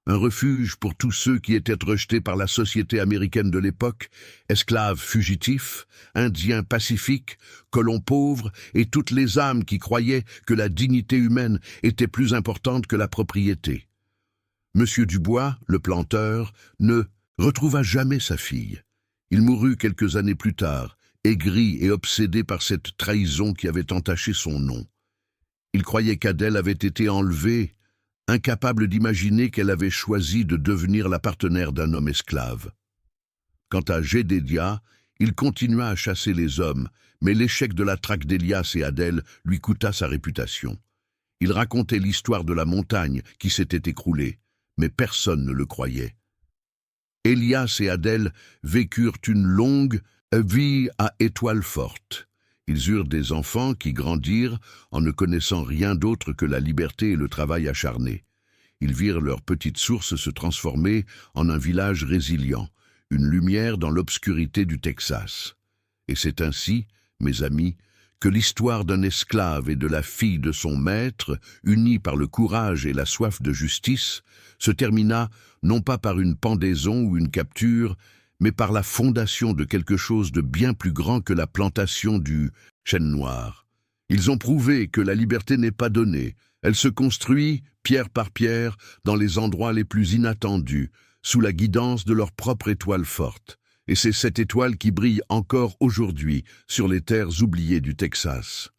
un refuge pour tous ceux qui étaient rejetés par la société américaine de l'époque, esclaves fugitifs, indiens pacifiques, colons pauvres et toutes les âmes qui croyaient que la dignité humaine était plus importante que la propriété. Monsieur Dubois, le planteur, ne retrouva jamais sa fille. Il mourut quelques années plus tard, aigri et obsédé par cette trahison qui avait entaché son nom. Il croyait qu'Adèle avait été enlevée, incapable d'imaginer qu'elle avait choisi de devenir la partenaire d'un homme esclave. Quant à Jedediah, il continua à chasser les hommes, mais l'échec de la traque d'Elias et Adèle lui coûta sa réputation. Il racontait l'histoire de la montagne qui s'était écroulée, mais personne ne le croyait. Elias et Adèle vécurent une longue vie à Étoile Forte. Ils eurent des enfants qui grandirent en ne connaissant rien d'autre que la liberté et le travail acharné. Ils virent leur petite source se transformer en un village résilient, une lumière dans l'obscurité du Texas. Et c'est ainsi, mes amis, que l'histoire d'un esclave et de la fille de son maître, unis par le courage et la soif de justice, se termina non pas par une pendaison ou une capture, mais par la fondation de quelque chose de bien plus grand que la plantation du chêne noir. Ils ont prouvé que la liberté n'est pas donnée, elle se construit, pierre par pierre, dans les endroits les plus inattendus, sous la guidance de leur propre étoile forte. Et c'est cette étoile qui brille encore aujourd'hui sur les terres oubliées du Texas.